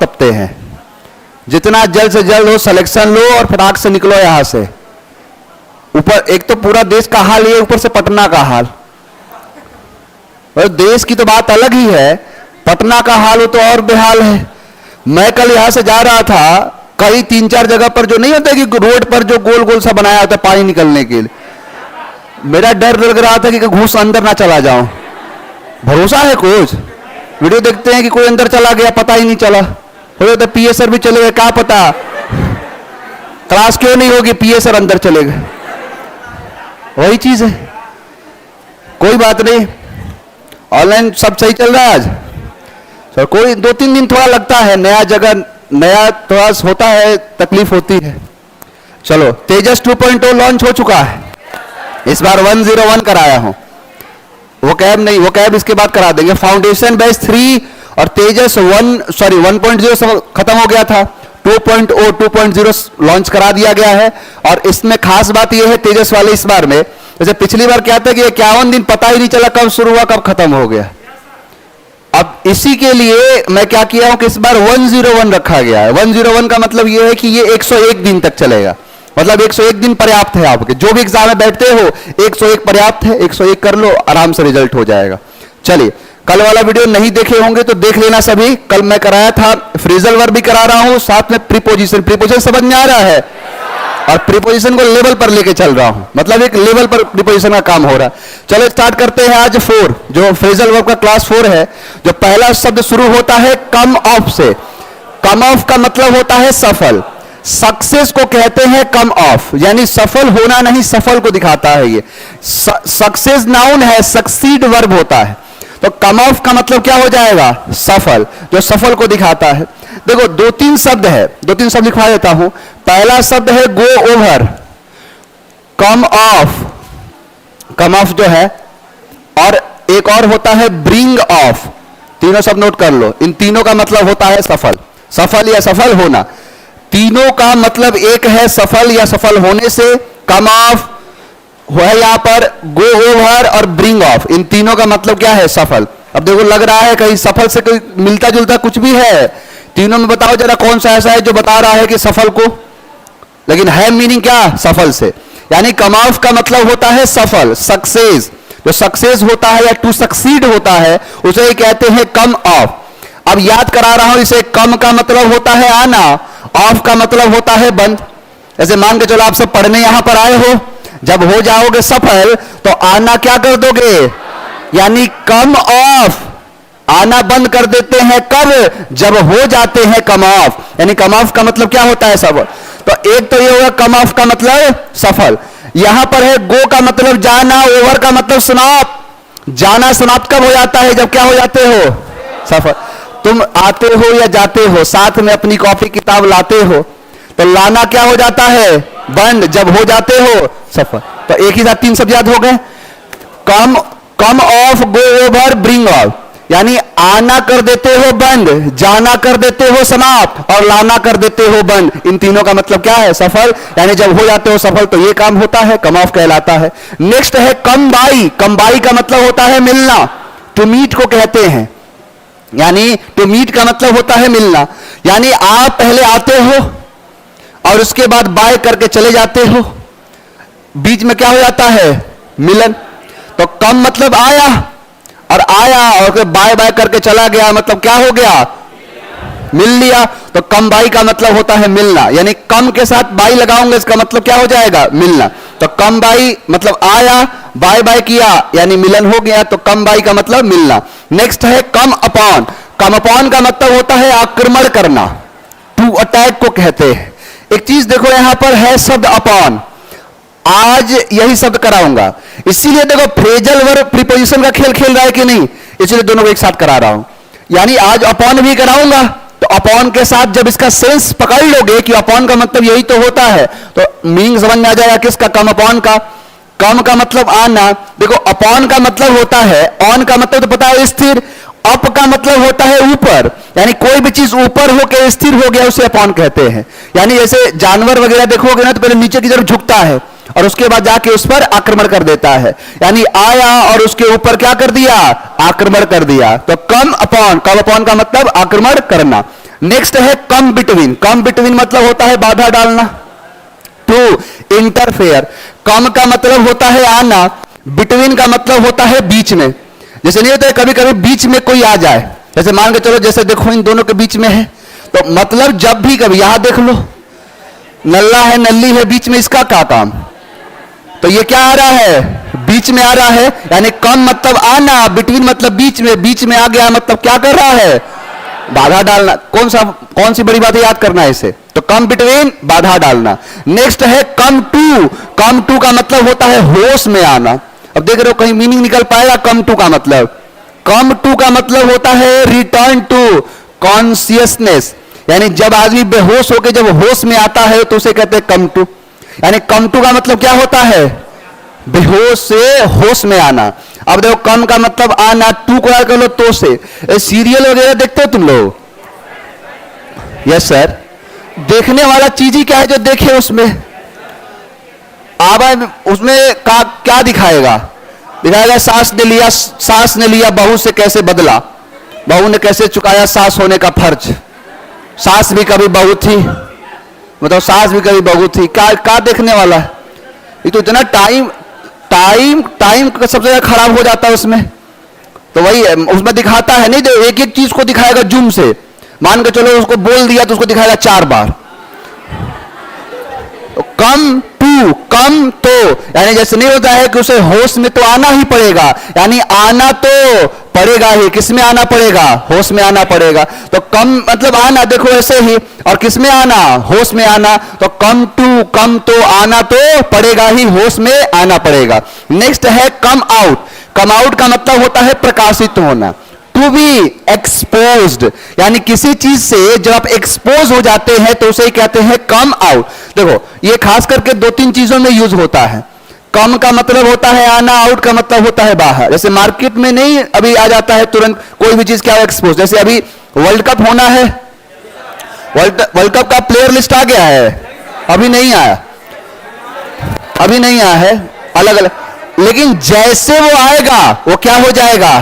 तपते हैं। जितना जल्द से जल्द हो सिलेक्शन लो और फटाक से निकलो यहां से। ऊपर एक तो पूरा देश का हाल ये, ऊपर से पटना का हाल। और देश की तो बात अलग ही है, पटना का हाल हो तो और बेहाल है। मैं कल यहां से जा रहा था, कई 3-4 जगह पर जो नहीं होता कि रोड पर जो गोल गोल सा बनाया होता है पानी निकलने के लिए, मेरा डर लग रहा था कि घुस अंदर ना चला जाऊं। भरोसा है कुछ? वीडियो देखते हैं कि कोई अंदर चला गया, पता ही नहीं चला। हो जाता पीएसआर भी चले गए, क्या पता क्लास क्यों नहीं होगी, पीएसआर अंदर चले गए। वही चीज है, कोई बात नहीं, ऑनलाइन सब सही चल रहा है आज। सर कोई 2-3 दिन थोड़ा लगता है, नया जगह नया थोड़ा होता है, तकलीफ होती है। चलो तेजस 2.0 लॉन्च हो चुका है, इस बार 101 कराया हूं। वो कैब नहीं, वो कैब इसके बाद करा देंगे। फाउंडेशन बेस 3 और तेजस 1.0 सब खत्म हो गया था। 2.0 लॉन्च करा दिया गया है। और इसमें खास बात यह है तेजस वाले इस बार में, जैसे पिछली बार क्या था कि 51 दिन पता ही नहीं चला कब शुरू हुआ कब खत्म हो गया। अब इसी के लिए मैं क्या किया हूं कि इस बार 101 रखा गया है। 101 का मतलब यह है कि ये 101 दिन तक चलेगा। मतलब 101 दिन पर्याप्त है, आपके जो भी एग्जाम में बैठते हो 101 पर्याप्त है। 101 कर लो, आराम से रिजल्ट हो जाएगा। चलिए, कल वाला वीडियो नहीं देखे होंगे तो देख लेना सभी। कल मैं कराया था, फ्रेजल वर्ब भी करा रहा हूं, साथ में प्रीपोजिशन। प्रीपोजिशन समझ में आ रहा है, और प्रीपोजिशन को लेवल पर लेके चल रहा हूं, मतलब एक लेवल पर प्रीपोजिशन का काम हो रहा है। चलो स्टार्ट करते हैं। आज 4 जो फ्रेजल वर्ब का क्लास 4 है, जो पहला शब्द शुरू होता है कम ऑफ से। कम ऑफ का मतलब होता है सफल। सक्सेस को कहते हैं कम ऑफ, यानी सफल होना नहीं, सफल को दिखाता है। ये सक्सेस नाउन है, सक्सीड वर्ब होता है। तो कम ऑफ का मतलब क्या हो जाएगा? सफल, जो सफल को दिखाता है। देखो 2-3 शब्द है, 2-3 शब्द लिखवा देता हूं। पहला शब्द है go over, come of, come of जो है, और एक और होता है ब्रिंग ऑफ। तीनों शब्द नोट कर लो, इन तीनों का मतलब होता है सफल, सफल या सफल होना। तीनों का मतलब एक है सफल या सफल होने से। कम ऑफ है यहां पर, गो ओवर और ब्रिंग ऑफ, इन तीनों का मतलब क्या है? सफल। अब देखो लग रहा है कहीं सफल से कोई मिलता जुलता कुछ भी है? तीनों में बताओ जरा कौन सा ऐसा है जो बता रहा है कि सफल को, लेकिन है मीनिंग क्या? सफल से। यानी कम ऑफ का मतलब होता है सफल, सक्सेस। जो सक्सेस होता है या टू सक्सीड होता है उसे कहते हैं कम ऑफ। अब याद करा रहा हूं इसे। कम का मतलब होता है आना, ऑफ का मतलब होता है बंद। जैसे मान के चलो आप सब पढ़ने यहां पर आए हो, जब हो जाओगे सफल तो आना क्या कर दोगे? यानी कम ऑफ, आना बंद कर देते हैं कब? जब हो जाते हैं कम ऑफ। यानी कम ऑफ का मतलब क्या होता है? सफल। तो एक तो ये होगा कम ऑफ का मतलब सफल। यहां पर है गो का मतलब जाना, ओवर का मतलब समाप्त। जाना समाप्त कब हो जाता है? जब क्या हो जाते हो? सफल। तुम आते हो या जाते हो, साथ में अपनी कॉपी किताब लाते हो, तो लाना क्या हो जाता है? बंद। जब हो जाते हो सफल। तो एक ही साथ 3 शब्द याद हो गए। Come off, go over, bring off. यानी आना कर देते हो बंद, जाना कर देते हो समाप्त, और लाना कर देते हो बंद। इन तीनों का मतलब क्या है? सफल। यानी जब हो जाते हो सफल तो ये काम होता है, कम ऑफ कहलाता है। नेक्स्ट है कम बाई। कम बाई का मतलब होता है मिलना, टू मीट को कहते हैं। यानी टू मीट का मतलब होता है मिलना। यानी आप पहले आते हो और उसके बाद बाय करके चले जाते हो, बीच में क्या हो जाता है? मिलन। तो कम मतलब आया, और आया और बाय बाय करके चला गया, मतलब क्या हो गया? मिल लिया। तो कम बाई का मतलब होता है मिलना। यानी कम के साथ बाई लगाऊंगा, इसका मतलब क्या हो जाएगा? मिलना। तो कम बाई मतलब आया, बाय बाय किया, यानी मिलन हो गया, तो कम बाई का मतलब मिलना। नेक्स्ट है कम अपॉन। कम अपॉन का मतलब होता है आक्रमण करना, टू अटैक को कहते हैं। एक चीज देखो यहां पर है शब्द अपॉन, आज यही शब्द कराऊंगा। इसीलिए देखो फ्रेजल वर्ब प्रीपोजिशन का खेल खेल रहा है कि नहीं, इसलिए दोनों को एक साथ करा रहा हूं। यानी आज अपॉन भी कराऊंगा, तो अपॉन के साथ जब इसका सेंस पकड़ लोगे कि अपॉन का मतलब यही तो होता है, तो मीनिंग समझ में आ जाएगा किसका? कम अपॉन का। कम का मतलब आना। देखो अपॉन का मतलब होता है, ऑन का मतलब तो पता है स्थिर, अप का मतलब होता है ऊपर। यानी कोई भी चीज ऊपर होकर स्थिर हो गया उसे अपॉन कहते हैं। यानी जैसे जानवर वगैरह देखोगे ना तो पहले नीचे की तरफ झुकता है और उसके बाद जाके उस पर आक्रमण कर देता है। यानी आया और उसके ऊपर क्या कर दिया? आक्रमण कर दिया। तो कम अपॉन, कम अपॉन का मतलब आक्रमण करना। नेक्स्ट है कम बिटवीन। कम बिटवीन मतलब होता है बाधा डालना। To interfere. कम का मतलब होता है आना, बिटवीन का मतलब होता है बीच में। जैसे नहीं होता है कभी कभी बीच में कोई आ जाए, जैसे मान के चलो जैसे देखो इन दोनों के बीच में है, तो मतलब जब भी कभी यहां देख लो नल्ला है नल्ली है बीच में, इसका क्या काम? तो ये क्या आ रहा है? बीच में आ रहा है। यानी कम मतलब आना, बिटवीन मतलब बीच में, बीच में आ गया मतलब क्या कर रहा है? बाधा डालना। कौन सी बड़ी बात है याद करना है इसे? तो कम बिटवीन बाधा डालना। नेक्स्ट है कम टू। कम टू का मतलब होता है होश में आना। अब देख रहे हो कहीं मीनिंग निकल पाएगा कम टू का मतलब? कम टू का मतलब होता है रिटर्न टू कॉन्शियसनेस। यानी जब आदमी बेहोश होकर जब होश में आता है तो उसे कहते हैं कम टू। यानी कम टू का मतलब क्या होता है? बेहोश से होश में आना। अब देखो कम का मतलब आना, टू को ऐड कर लो तो से। सीरियल वगैरह देखते हो तुम लोग? Yes sir. देखने वाला चीज ही क्या है जो देखे उसमें? अब उसमें क्या दिखाएगा? दिखाएगा सांस ने लिया बहू से कैसे बदला, बहू ने कैसे चुकाया सास होने का फर्ज। सास भी कभी बहू थी, मतलब सास भी कभी बहू थी। क्या देखने वाला है? ये तो इतना टाइम सबसे ज्यादा खराब हो जाता है उसमें। तो वही उसमें दिखाता है नहीं, तो एक एक चीज को दिखाएगा जूम से। मान के चलो उसको बोल दिया तो उसको दिखाएगा 4 बार। तो कम टू, कम तो यानी जैसे नहीं होता है कि उसे होश में तो आना ही पड़ेगा, यानी आना तो पड़ेगा ही। किस में आना पड़ेगा? होश में आना पड़ेगा। तो कम मतलब आना, देखो ऐसे ही। और किस में आना? होश में आना। तो कम टू, कम तो आना तो पड़ेगा ही, होश में आना पड़ेगा। नेक्स्ट है कम आउट। कम आउट का मतलब होता है प्रकाशित होना। टू बी एक्सपोज्ड, यानी किसी चीज से जब आप एक्सपोज हो जाते हैं तो उसे ही कहते हैं कम आउट। देखो ये खास करके 2-3 चीजों में यूज होता है। कम का मतलब होता है आना, आउट का मतलब होता है बाहर। जैसे मार्केट में नहीं अभी आ जाता है तुरंत कोई भी चीज, क्या एक्सपोज। जैसे अभी वर्ल्ड कप होना है, वर्ल्ड कप का प्लेयर लिस्ट आ गया है? अभी नहीं आया, अभी नहीं आया है, अलग अलग। लेकिन जैसे वो आएगा वो क्या हो जाएगा?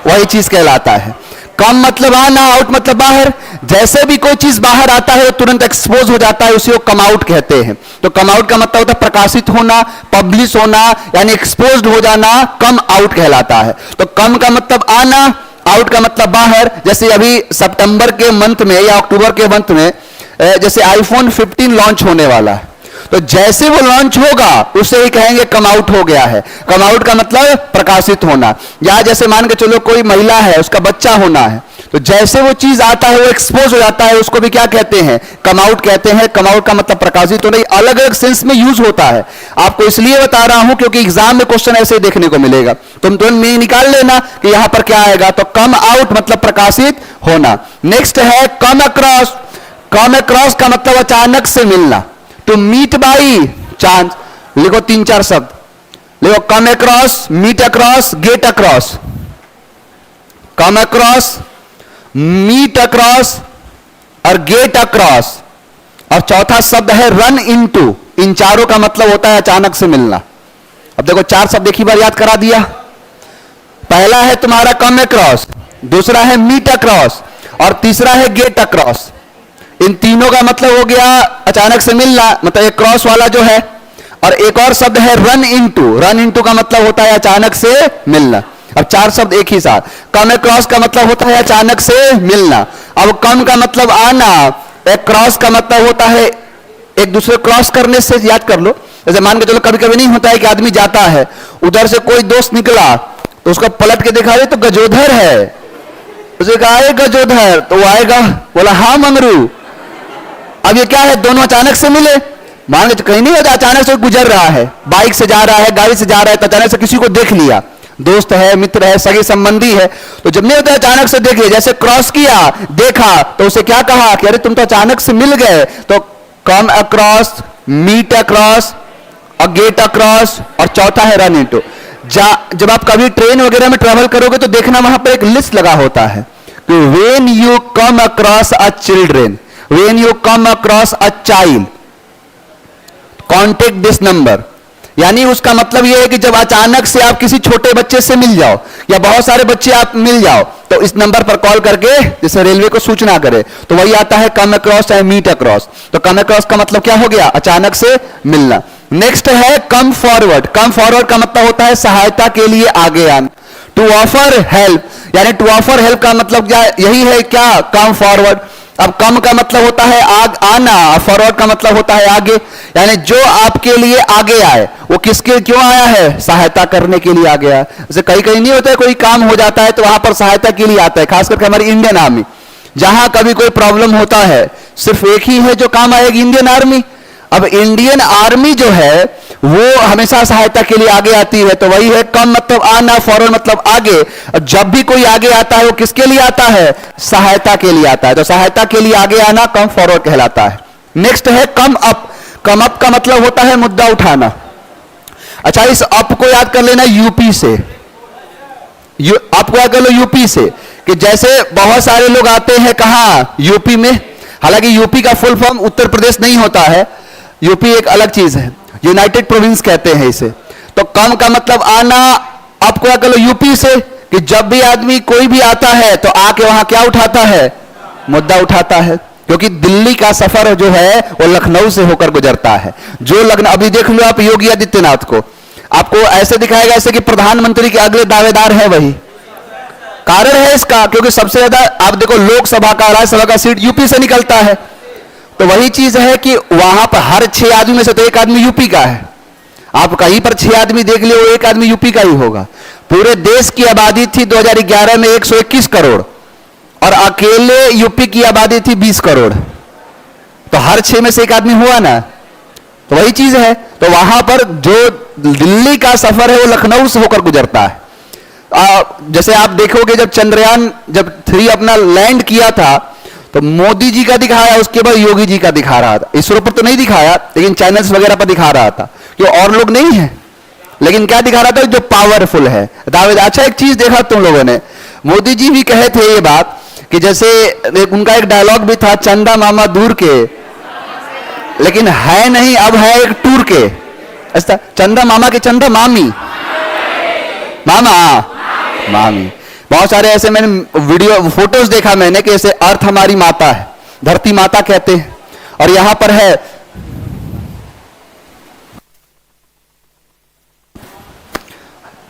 वही चीज कहलाता है। कम मतलब आना, आउट मतलब बाहर। जैसे भी कोई चीज बाहर आता है वो तुरंत एक्सपोज हो जाता है, उसी को कम आउट कहते हैं। तो कम आउट का मतलब होता है प्रकाशित होना, पब्लिश होना, यानी एक्सपोज्ड हो जाना कम आउट कहलाता है। तो कम का मतलब आना, आउट का मतलब बाहर। जैसे अभी सितंबर के मंथ में या अक्टूबर के मंथ में जैसे आईफोन 15 लॉन्च होने वाला है, तो जैसे वो लॉन्च होगा उसे ही कहेंगे कम आउट हो गया है। कम आउट का मतलब प्रकाशित होना। या जैसे मान के चलो कोई महिला है, उसका बच्चा होना है, तो जैसे वो चीज आता है वो एक्सपोज हो जाता है, उसको भी क्या कहते हैं? कम आउट कहते हैं। कम आउट का मतलब प्रकाशित होना। अलग अलग सेंस में यूज होता है। आपको इसलिए बता रहा हूं क्योंकि एग्जाम में क्वेश्चन ऐसे देखने को मिलेगा, तुम तुरंत में निकाल लेना कि यहां पर क्या आएगा। तो कम आउट मतलब प्रकाशित होना। नेक्स्ट है कम अक्रॉस। कम अक्रॉस का मतलब अचानक से मिलना। To meet by chance. लिखो 3-4 शब्द लिखो। Come across, meet across, get across. Come across, meet across और गेट अक्रॉस। और चौथा शब्द है रन इनटू। इन चारों का मतलब होता है अचानक से मिलना। अब देखो 4 शब्द एक ही बार याद करा दिया। पहला है तुम्हारा कम अक्रॉस, दूसरा है मीट अक्रॉस और तीसरा है गेट अक्रॉस। इन तीनों का मतलब हो गया अचानक से मिलना, मतलब एक क्रॉस वाला जो है। और एक और शब्द है रन इनटू। रन इनटू का मतलब होता है अचानक से मिलना। अब 4 शब्द एक ही साथ। कम क्रॉस का मतलब होता है अचानक से मिलना। अब कम का मतलब आना, एक क्रॉस का मतलब होता है एक दूसरे क्रॉस करने से। याद कर लो, जैसे मान के चलो कभी कभी नहीं होता है कि आदमी जाता है, उधर से कोई दोस्त निकला तो उसको पलट के दिखा दे तो गजोधर है, उसे कहा गजोधर, तो वो आएगा बोला हाँ मंगरू। अब ये क्या है? दोनों अचानक से मिले। मान के कहीं नहीं होता, अचानक से गुजर रहा है, बाइक से जा रहा है, गाड़ी से जा रहा है, तो अचानक से किसी को देख लिया, दोस्त है, मित्र है, सगे संबंधी है, तो जब नहीं होता अचानक से देख लिया, जैसे क्रॉस किया, देखा, तो उसे क्या कहा कि अरे तुम तो अचानक से मिल गए। तो कम अक्रॉस, मीट अक्रॉस और गेट अक्रॉस और चौथा है रन इनटू। जब आप कभी ट्रेन वगैरह में ट्रेवल करोगे तो देखना वहां पर एक लिस्ट लगा होता है कि when you come across a children, when you come across a child, contact this number. यानी उसका मतलब यह है कि जब अचानक से आप किसी छोटे बच्चे से मिल जाओ या बहुत सारे बच्चे आप मिल जाओ तो इस नंबर पर कॉल करके जैसे रेलवे को सूचना करे तो वही आता है कम अक्रॉस या मीट अक्रॉस। तो कम अक्रॉस का मतलब क्या हो गया? अचानक से मिलना। नेक्स्ट है कम फॉरवर्ड। कम फॉरवर्ड का मतलब होता है सहायता के लिए आगे आना। टू ऑफर हेल्प, यानी टू ऑफर हेल्प का मतलब क्या? यही है क्या? Come forward. अब कम का मतलब होता है आना, फॉरवर्ड का मतलब होता है आगे। यानी जो आपके लिए आगे आए वो किसके क्यों आया है? सहायता करने के लिए आगे आया। जैसे कहीं कहीं नहीं होता है, कोई काम हो जाता है तो वहां पर सहायता के लिए आता है, खास करके हमारी इंडियन आर्मी। जहां कभी कोई प्रॉब्लम होता है सिर्फ एक ही है जो काम आएगी, इंडियन आर्मी। अब इंडियन आर्मी जो है वो हमेशा सहायता के लिए आगे आती है। तो वही है कम मतलब आना, फॉरवर्ड मतलब आगे। जब भी कोई आगे आता है वो किसके लिए आता है? सहायता के लिए आता है। तो सहायता के लिए आगे आना कम फॉरवर्ड कहलाता है। नेक्स्ट है कम अप। कम अप का मतलब होता है मुद्दा उठाना। अच्छा, इस अप को याद कर लेना यूपी से। आपको याद कर लो यूपी से, कि जैसे बहुत सारे लोग आते हैं कहां? यूपी में। हालांकि यूपी का फुल फॉर्म उत्तर प्रदेश नहीं होता है, यूपी एक अलग चीज है, यूनाइटेड प्रोविंस कहते हैं इसे। तो कम का मतलब आना। आपको क्या कर लो यूपी से, कि जब भी आदमी कोई भी आता है तो आके वहां क्या उठाता है? मुद्दा उठाता है। क्योंकि दिल्ली का सफर जो है वो लखनऊ से होकर गुजरता है। जो लखनऊ, अभी देख लो आप योगी आदित्यनाथ को, आपको ऐसे दिखाएगा ऐसे कि प्रधानमंत्री के अगले दावेदार है वही। कारण है इसका, क्योंकि सबसे ज्यादा आप देखो लोकसभा का, राज्यसभा का सीट यूपी से निकलता है। तो वही चीज है कि वहां पर हर 6 आदमी में से तो एक आदमी यूपी का है। आप कहीं पर 6 आदमी देख लियो, एक आदमी यूपी का ही होगा। पूरे देश की आबादी थी 2011 में 121 करोड़ और अकेले यूपी की आबादी थी 20 करोड़। तो हर 6 में से एक आदमी हुआ ना। तो वही चीज है। तो वहां पर जो दिल्ली का सफर है वो लखनऊ से होकर गुजरता है। जैसे आप देखोगे जब चंद्रयान 3 अपना लैंड किया था तो मोदी जी का दिखाया, उसके बाद योगी जी का दिखा रहा था। इसरो पर तो नहीं दिखाया, लेकिन चैनल्स वगैरह पर दिखा रहा था कि और लोग नहीं है, लेकिन क्या दिखा रहा था? जो पावरफुल है दावेदार। अच्छा, एक चीज देखा तुम लोगों ने, मोदी जी भी कहे थे ये बात कि जैसे उनका एक डायलॉग भी था, चंदा मामा दूर के, लेकिन है नहीं, अब है एक टूर के। ऐसा चंदा मामा के चंदा मामी, मामा मामी। बहुत सारे ऐसे मैंने वीडियो फोटोज देखा मैंने कि ऐसे अर्थ हमारी माता है, धरती माता कहते हैं। और यहां पर है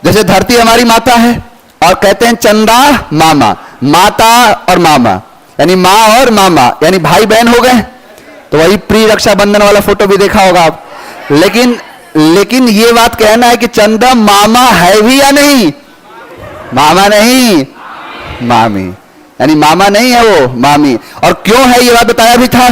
जैसे धरती हमारी माता है और कहते हैं चंदा मामा, माता और मामा यानी माँ और मामा यानी भाई बहन हो गए। तो वही प्री रक्षाबंधन वाला फोटो भी देखा होगा आप। लेकिन ये बात कहना है कि चंदा मामा है भी या नहीं? मामा नहीं, मामी। यानी मामा नहीं है वो, मामी। और क्यों है ये बात बताया भी था।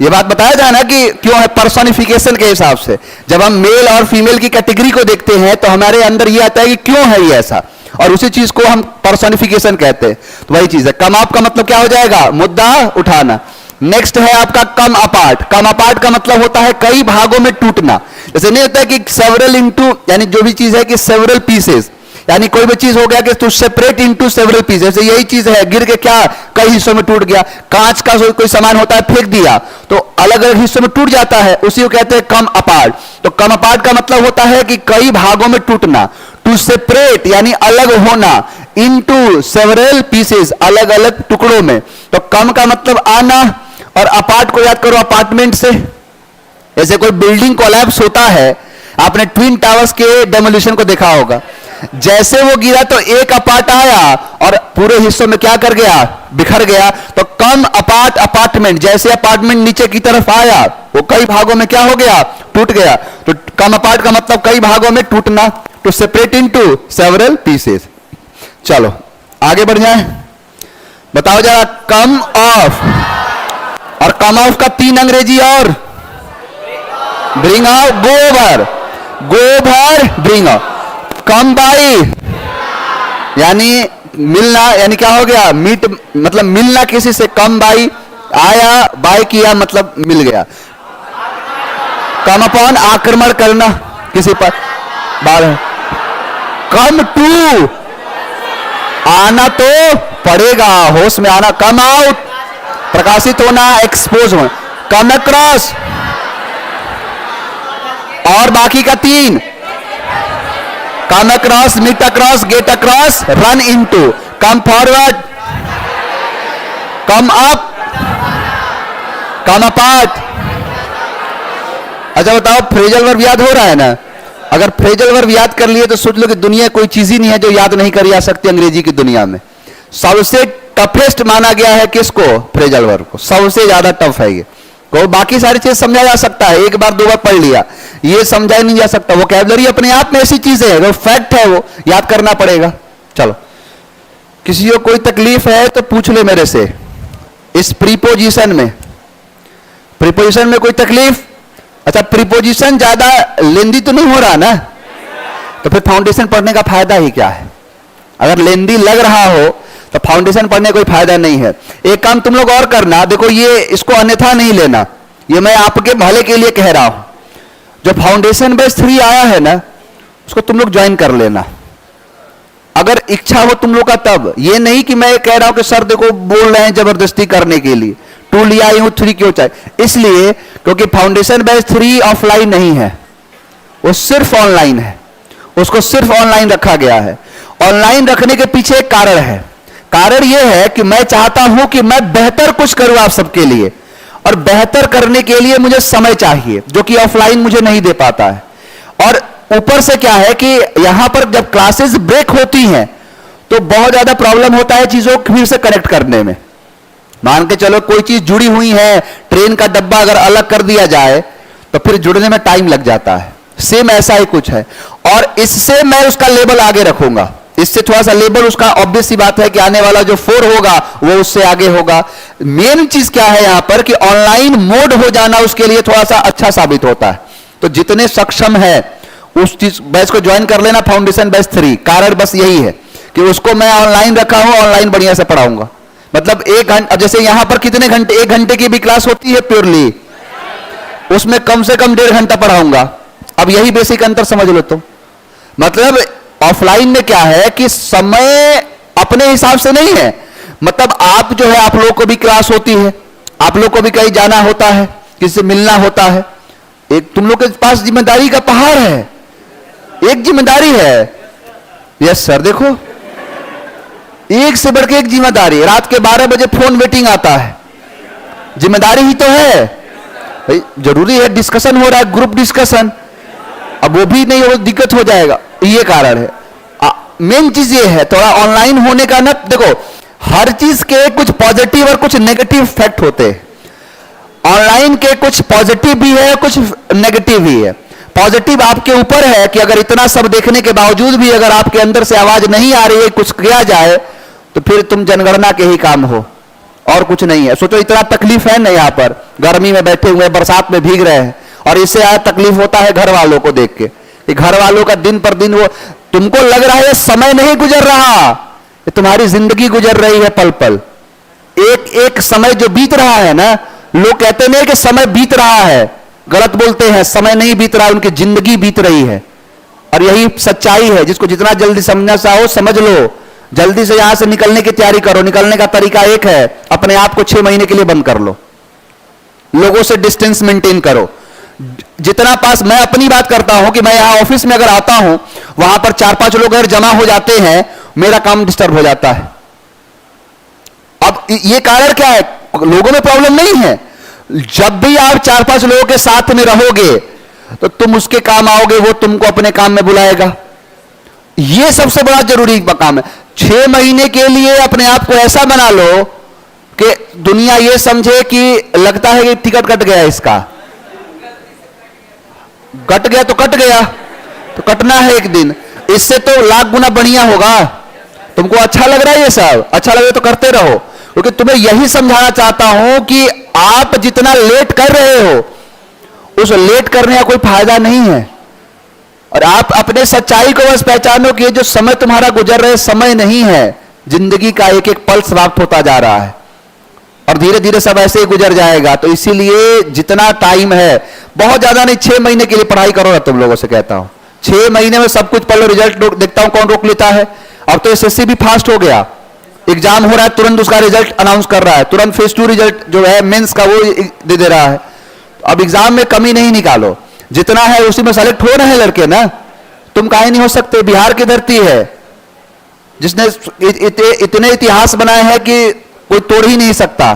ये बात बताया जाए ना कि क्यों है, पर्सोनिफिकेशन के हिसाब से। जब हम मेल और फीमेल की कैटेगरी को देखते हैं तो हमारे अंदर ये आता है कि क्यों है ये ऐसा, और उसी चीज को हम पर्सोनिफिकेशन कहते हैं। तो वही चीज है। कम अप का मतलब क्या हो जाएगा? मुद्दा उठाना। नेक्स्ट है आपका कम अपार्ट। कम अपार्ट का मतलब होता है कई भागों में टूटना। जैसे नहीं होता है कि सेवरल इंटू, यानी जो भी चीज है कि सेवरल पीसेस, यानी कोई भी चीज हो गया कि to separate into several pieces. यही चीज है, गिर के क्या कई हिस्सों में टूट गया। कांच का कोई सामान होता है, फेंक दिया तो अलग अलग हिस्सों में टूट जाता है, उसी को कहते हैं कम अपार्ट। तो कम अपार्ट का मतलब होता है कि कई भागों में टूटना। टू सेपरेट यानी अलग होना, इनटू सेवरल पीसेस अलग अलग टुकड़ों में। तो कम का मतलब आना, और अपार्ट को याद करो अपार्टमेंट से। जैसे कोई बिल्डिंग कोलैप्स होता है, आपने ट्विन टावर्स के डेमोलिशन को देखा होगा। जैसे वो गिरा तो एक अपार्ट आया और पूरे हिस्सों में क्या कर गया? बिखर गया। तो कम अपार्ट अपार्टमेंट, जैसे अपार्टमेंट नीचे की तरफ आया वो कई भागों में क्या हो गया? टूट गया। तो कम अपार्ट का मतलब कई भागों में टूटना। To separate into several pieces. चलो आगे बढ़ जाए, बताओ जरा कम ऑफ। और कम ऑफ का 3 अंग्रेजी और ब्रिंग आउट, गोबर, गोबर ब्रिंग आउट। कम बाई यानी मिलना, यानी क्या हो गया? मीट मतलब मिलना किसी से। कम बाई आया, बाई किया मतलब मिल गया। कम अपॉन आक्रमण करना किसी पर, बार। कम टू आना तो पड़ेगा, होश में आना। कम आउट प्रकाशित होना, एक्सपोज होना। कम अक्रॉस और बाकी का 3, come across, meet across, get across, run into, come forward, come up, come apart. अच्छा बताओ, फ्रेजल वर्ब याद हो रहा है ना? अगर फ्रेजल वर्ब याद कर लिए तो सोच लो कि दुनिया कोई चीज ही नहीं है जो याद नहीं करी जा सकती अंग्रेजी की दुनिया में। सबसे टफेस्ट माना गया है किसको? फ्रेजल वर्ब को। सबसे ज्यादा टफ है ये। को बाकी सारी चीज समझा जा सकता है, एक बार 2 बार पढ़ लिया, ये समझा ही नहीं जा सकता। वोकैबुलरी अपने आप में ऐसी चीज है, वो फैक्ट है, वो याद करना पड़ेगा। चलो, किसी को कोई तकलीफ है तो पूछ ले मेरे से। इस प्रीपोजिशन में, प्रीपोजिशन में कोई तकलीफ? अच्छा, प्रीपोजिशन ज्यादा लेंदी तो नहीं हो रहा ना? तो फिर फाउंडेशन पढ़ने का फायदा ही क्या है? अगर लेंदी लग रहा हो तो फाउंडेशन पढ़ने कोई फायदा नहीं है। एक काम तुम लोग और करना, देखो ये इसको अन्यथा नहीं लेना, ये मैं आपके भले के लिए कह रहा हूं। जो फाउंडेशन बेस 3 आया है ना, उसको तुम लोग ज्वाइन कर लेना, अगर इच्छा हो तुम लोग का तब। ये नहीं कि मैं कह रहा हूं कि सर देखो बोल रहे हैं जबरदस्ती करने के लिए, 2 लिया ही हूं 3 क्यों चाहिए? इसलिए क्योंकि फाउंडेशन बेस 3 ऑफलाइन नहीं है, वो सिर्फ ऑनलाइन है। उसको सिर्फ ऑनलाइन रखा गया है। ऑनलाइन रखने के पीछे एक कारण है। कारण यह है कि मैं चाहता हूं कि मैं बेहतर कुछ करूं आप सबके लिए, और बेहतर करने के लिए मुझे समय चाहिए जो कि ऑफलाइन मुझे नहीं दे पाता है। और ऊपर से क्या है कि यहां पर जब क्लासेस ब्रेक होती हैं तो बहुत ज्यादा प्रॉब्लम होता है चीजों को फिर से कनेक्ट करने में। मान के चलो कोई चीज जुड़ी हुई है, ट्रेन का डब्बा अगर अलग कर दिया जाए तो फिर जुड़ने में टाइम लग जाता है। सेम ऐसा ही कुछ है। और इससे मैं उसका लेबल आगे रखूंगा, इससे थोड़ा सा लेबल उसका ऑब्वियस सी बात है कि आने वाला जो 4 होगा वो उससे आगे होगा। मेन चीज क्या है यहां पर कि ऑनलाइन मोड हो जाना उसके लिए थोड़ा सा अच्छा साबित होता है। तो जितने सक्षम है उस चीज बैच को ज्वाइन कर लेना, फाउंडेशन बैच 3। कारण बस यही है कि उसको मैं ऑनलाइन रखा हूं, ऑनलाइन बढ़िया से पढ़ाऊंगा। मतलब 1 घंटा, जैसे यहां पर कितने घंटे, 1 घंटे की भी क्लास होती है प्योरली, उसमें कम से कम 1.5 घंटा पढ़ाऊंगा। अब यही बेसिक अंतर समझ लो। तो मतलब ऑफलाइन में क्या है कि समय अपने हिसाब से नहीं है। मतलब आप जो है, आप लोगों को भी क्लास होती है, आप लोग को भी कहीं जाना होता है, किसी से मिलना होता है, एक तुम लोग के पास जिम्मेदारी का पहाड़ है, एक जिम्मेदारी है। यस सर, देखो एक से बढ़ के एक जिम्मेदारी। रात के 12 बजे फोन वेटिंग आता है, जिम्मेदारी ही तो है भाई। जरूरी है, डिस्कशन हो रहा है, ग्रुप डिस्कशन, अब वो भी नहीं हो, दिक्कत हो जाएगा। ये कारण है। मेन चीज ये है थोड़ा ऑनलाइन होने का ना। देखो हर चीज के कुछ पॉजिटिव और कुछ नेगेटिव फैक्ट होते हैं। ऑनलाइन के कुछ पॉजिटिव भी है, कुछ नेगेटिव भी है। पॉजिटिव आपके ऊपर है कि अगर इतना सब देखने के बावजूद भी अगर आपके अंदर से आवाज नहीं आ रही है, कुछ किया जाए तो फिर तुम जनगणना के ही काम हो, और कुछ नहीं है। सोचो इतना तकलीफ है ना, यहां पर गर्मी में बैठे हुए, बरसात में भीग रहे हैं, और इससे ज्यादा तकलीफ होता है घर वालों को देख के कि घर वालों का दिन पर दिन वो, तुमको लग रहा है समय नहीं गुजर रहा, ये तुम्हारी जिंदगी गुजर रही है पल पल। एक एक समय जो बीत रहा है ना, लोग कहते नहीं कि समय बीत रहा है, गलत बोलते हैं। समय नहीं बीत रहा, उनकी जिंदगी बीत रही है। और यही सच्चाई है, जिसको जितना जल्दी समझना चाहो समझ लो, जल्दी से यहां से निकलने की तैयारी करो। निकलने का तरीका एक है, अपने आप को 6 महीने के लिए बंद कर लो, लोगों से डिस्टेंस मेंटेन करो। जितना पास, मैं अपनी बात करता हूं कि मैं यहां ऑफिस में अगर आता हूं, वहां पर 4-5 लोग अगर जमा हो जाते हैं, मेरा काम डिस्टर्ब हो जाता है। अब ये कारण क्या है? लोगों में प्रॉब्लम नहीं है। जब भी आप 4-5 लोगों के साथ में रहोगे तो तुम उसके काम आओगे, वो तुमको अपने काम में बुलाएगा। ये सबसे बड़ा जरूरी काम है। 6 महीने के लिए अपने आप को ऐसा बना लो कि दुनिया ये समझे कि लगता है कि टिकट कट गया, इसका कट गया तो कट गया, तो कटना है एक दिन। इससे तो लाख गुना बढ़िया होगा। तुमको अच्छा लग रहा है ये सब, अच्छा लगे तो करते रहो, क्योंकि तुम्हें यही समझाना चाहता हूं कि आप जितना लेट कर रहे हो, उस लेट करने का कोई फायदा नहीं है। और आप अपने सच्चाई को बस पहचानो कि जो समय तुम्हारा गुजर रहा है, समय नहीं है, जिंदगी का एक एक पल समाप्त होता जा रहा है, और धीरे धीरे सब ऐसे ही गुजर जाएगा। तो इसीलिए जितना टाइम है, बहुत ज्यादा नहीं, 6 महीने के लिए पढ़ाई करो ना, तुम लोगों से कहता हूं। 6 महीने में सब कुछ पढ़ लो, रिजल्ट देखता हूं कौन रोक लेता है। अब तो एसएससी भी फास्ट हो गया, एग्जाम हो रहा है तुरंत उसका रिजल्ट अनाउंस कर रहा है, तुरंत फेज 2 रिजल्ट जो है मेंस का वो दे रहा है। अब एग्जाम में कमी नहीं निकालो, जितना है उसी में सेलेक्ट हो रहे हैं लड़के ना। तुम काहे नहीं हो सकते? बिहार की धरती है जिसने इतने इतिहास बनाए हैं कि कोई तोड़ ही नहीं सकता।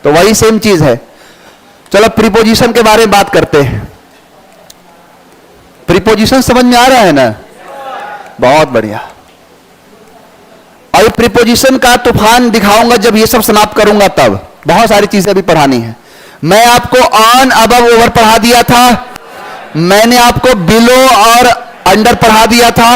तो वही सेम चीज है। चलो प्रीपोजिशन के बारे में बात करते हैं। प्रीपोजिशन समझ में आ रहा है ना? बहुत बढ़िया। अभी प्रीपोजिशन का तूफान दिखाऊंगा जब ये सब समाप्त करूंगा, तब बहुत सारी चीजें अभी पढ़ानी है। मैं आपको ऑन, अबव, ओवर पढ़ा दिया था। मैंने आपको बिलो और अंडर पढ़ा दिया था।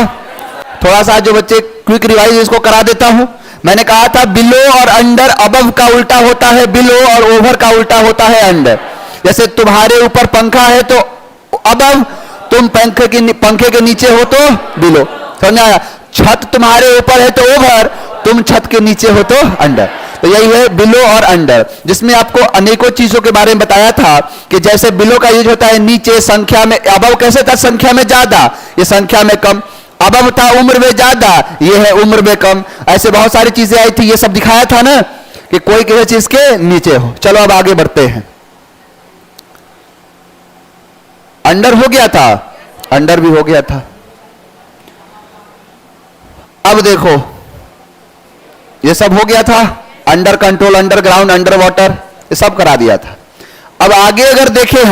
थोड़ा सा जो बच्चे क्विक रिवाइज इसको करा देता हूं। मैंने कहा था बिलो और अंडर, अबव का उल्टा होता है बिलो और ओवर का उल्टा होता है अंडर। जैसे तुम्हारे ऊपर पंखा है तो अबव, तुम पंखे के नीचे हो तो बिलो। समझ आया? छत तुम्हारे ऊपर है तो ओवर, तुम छत के नीचे हो तो अंडर। तो यही है बिलो और अंडर, जिसमें आपको अनेकों चीजों के बारे में बताया था कि जैसे बिलो का यूज होता है नीचे संख्या में, अबव कैसे था? संख्या में ज्यादा, ये संख्या में कम। अबव था उम्र में ज्यादा, ये है उम्र में कम। ऐसे बहुत सारी चीजें आई थी, ये सब दिखाया था ना कि कोई किसी चीज के नीचे हो। चलो अब आगे बढ़ते हैं। अंडर हो गया था, अंडर भी हो गया था। अब देखो ये सब हो गया था, under control, underground, under water, ये सब करा दिया था। अब आगे अगर देखें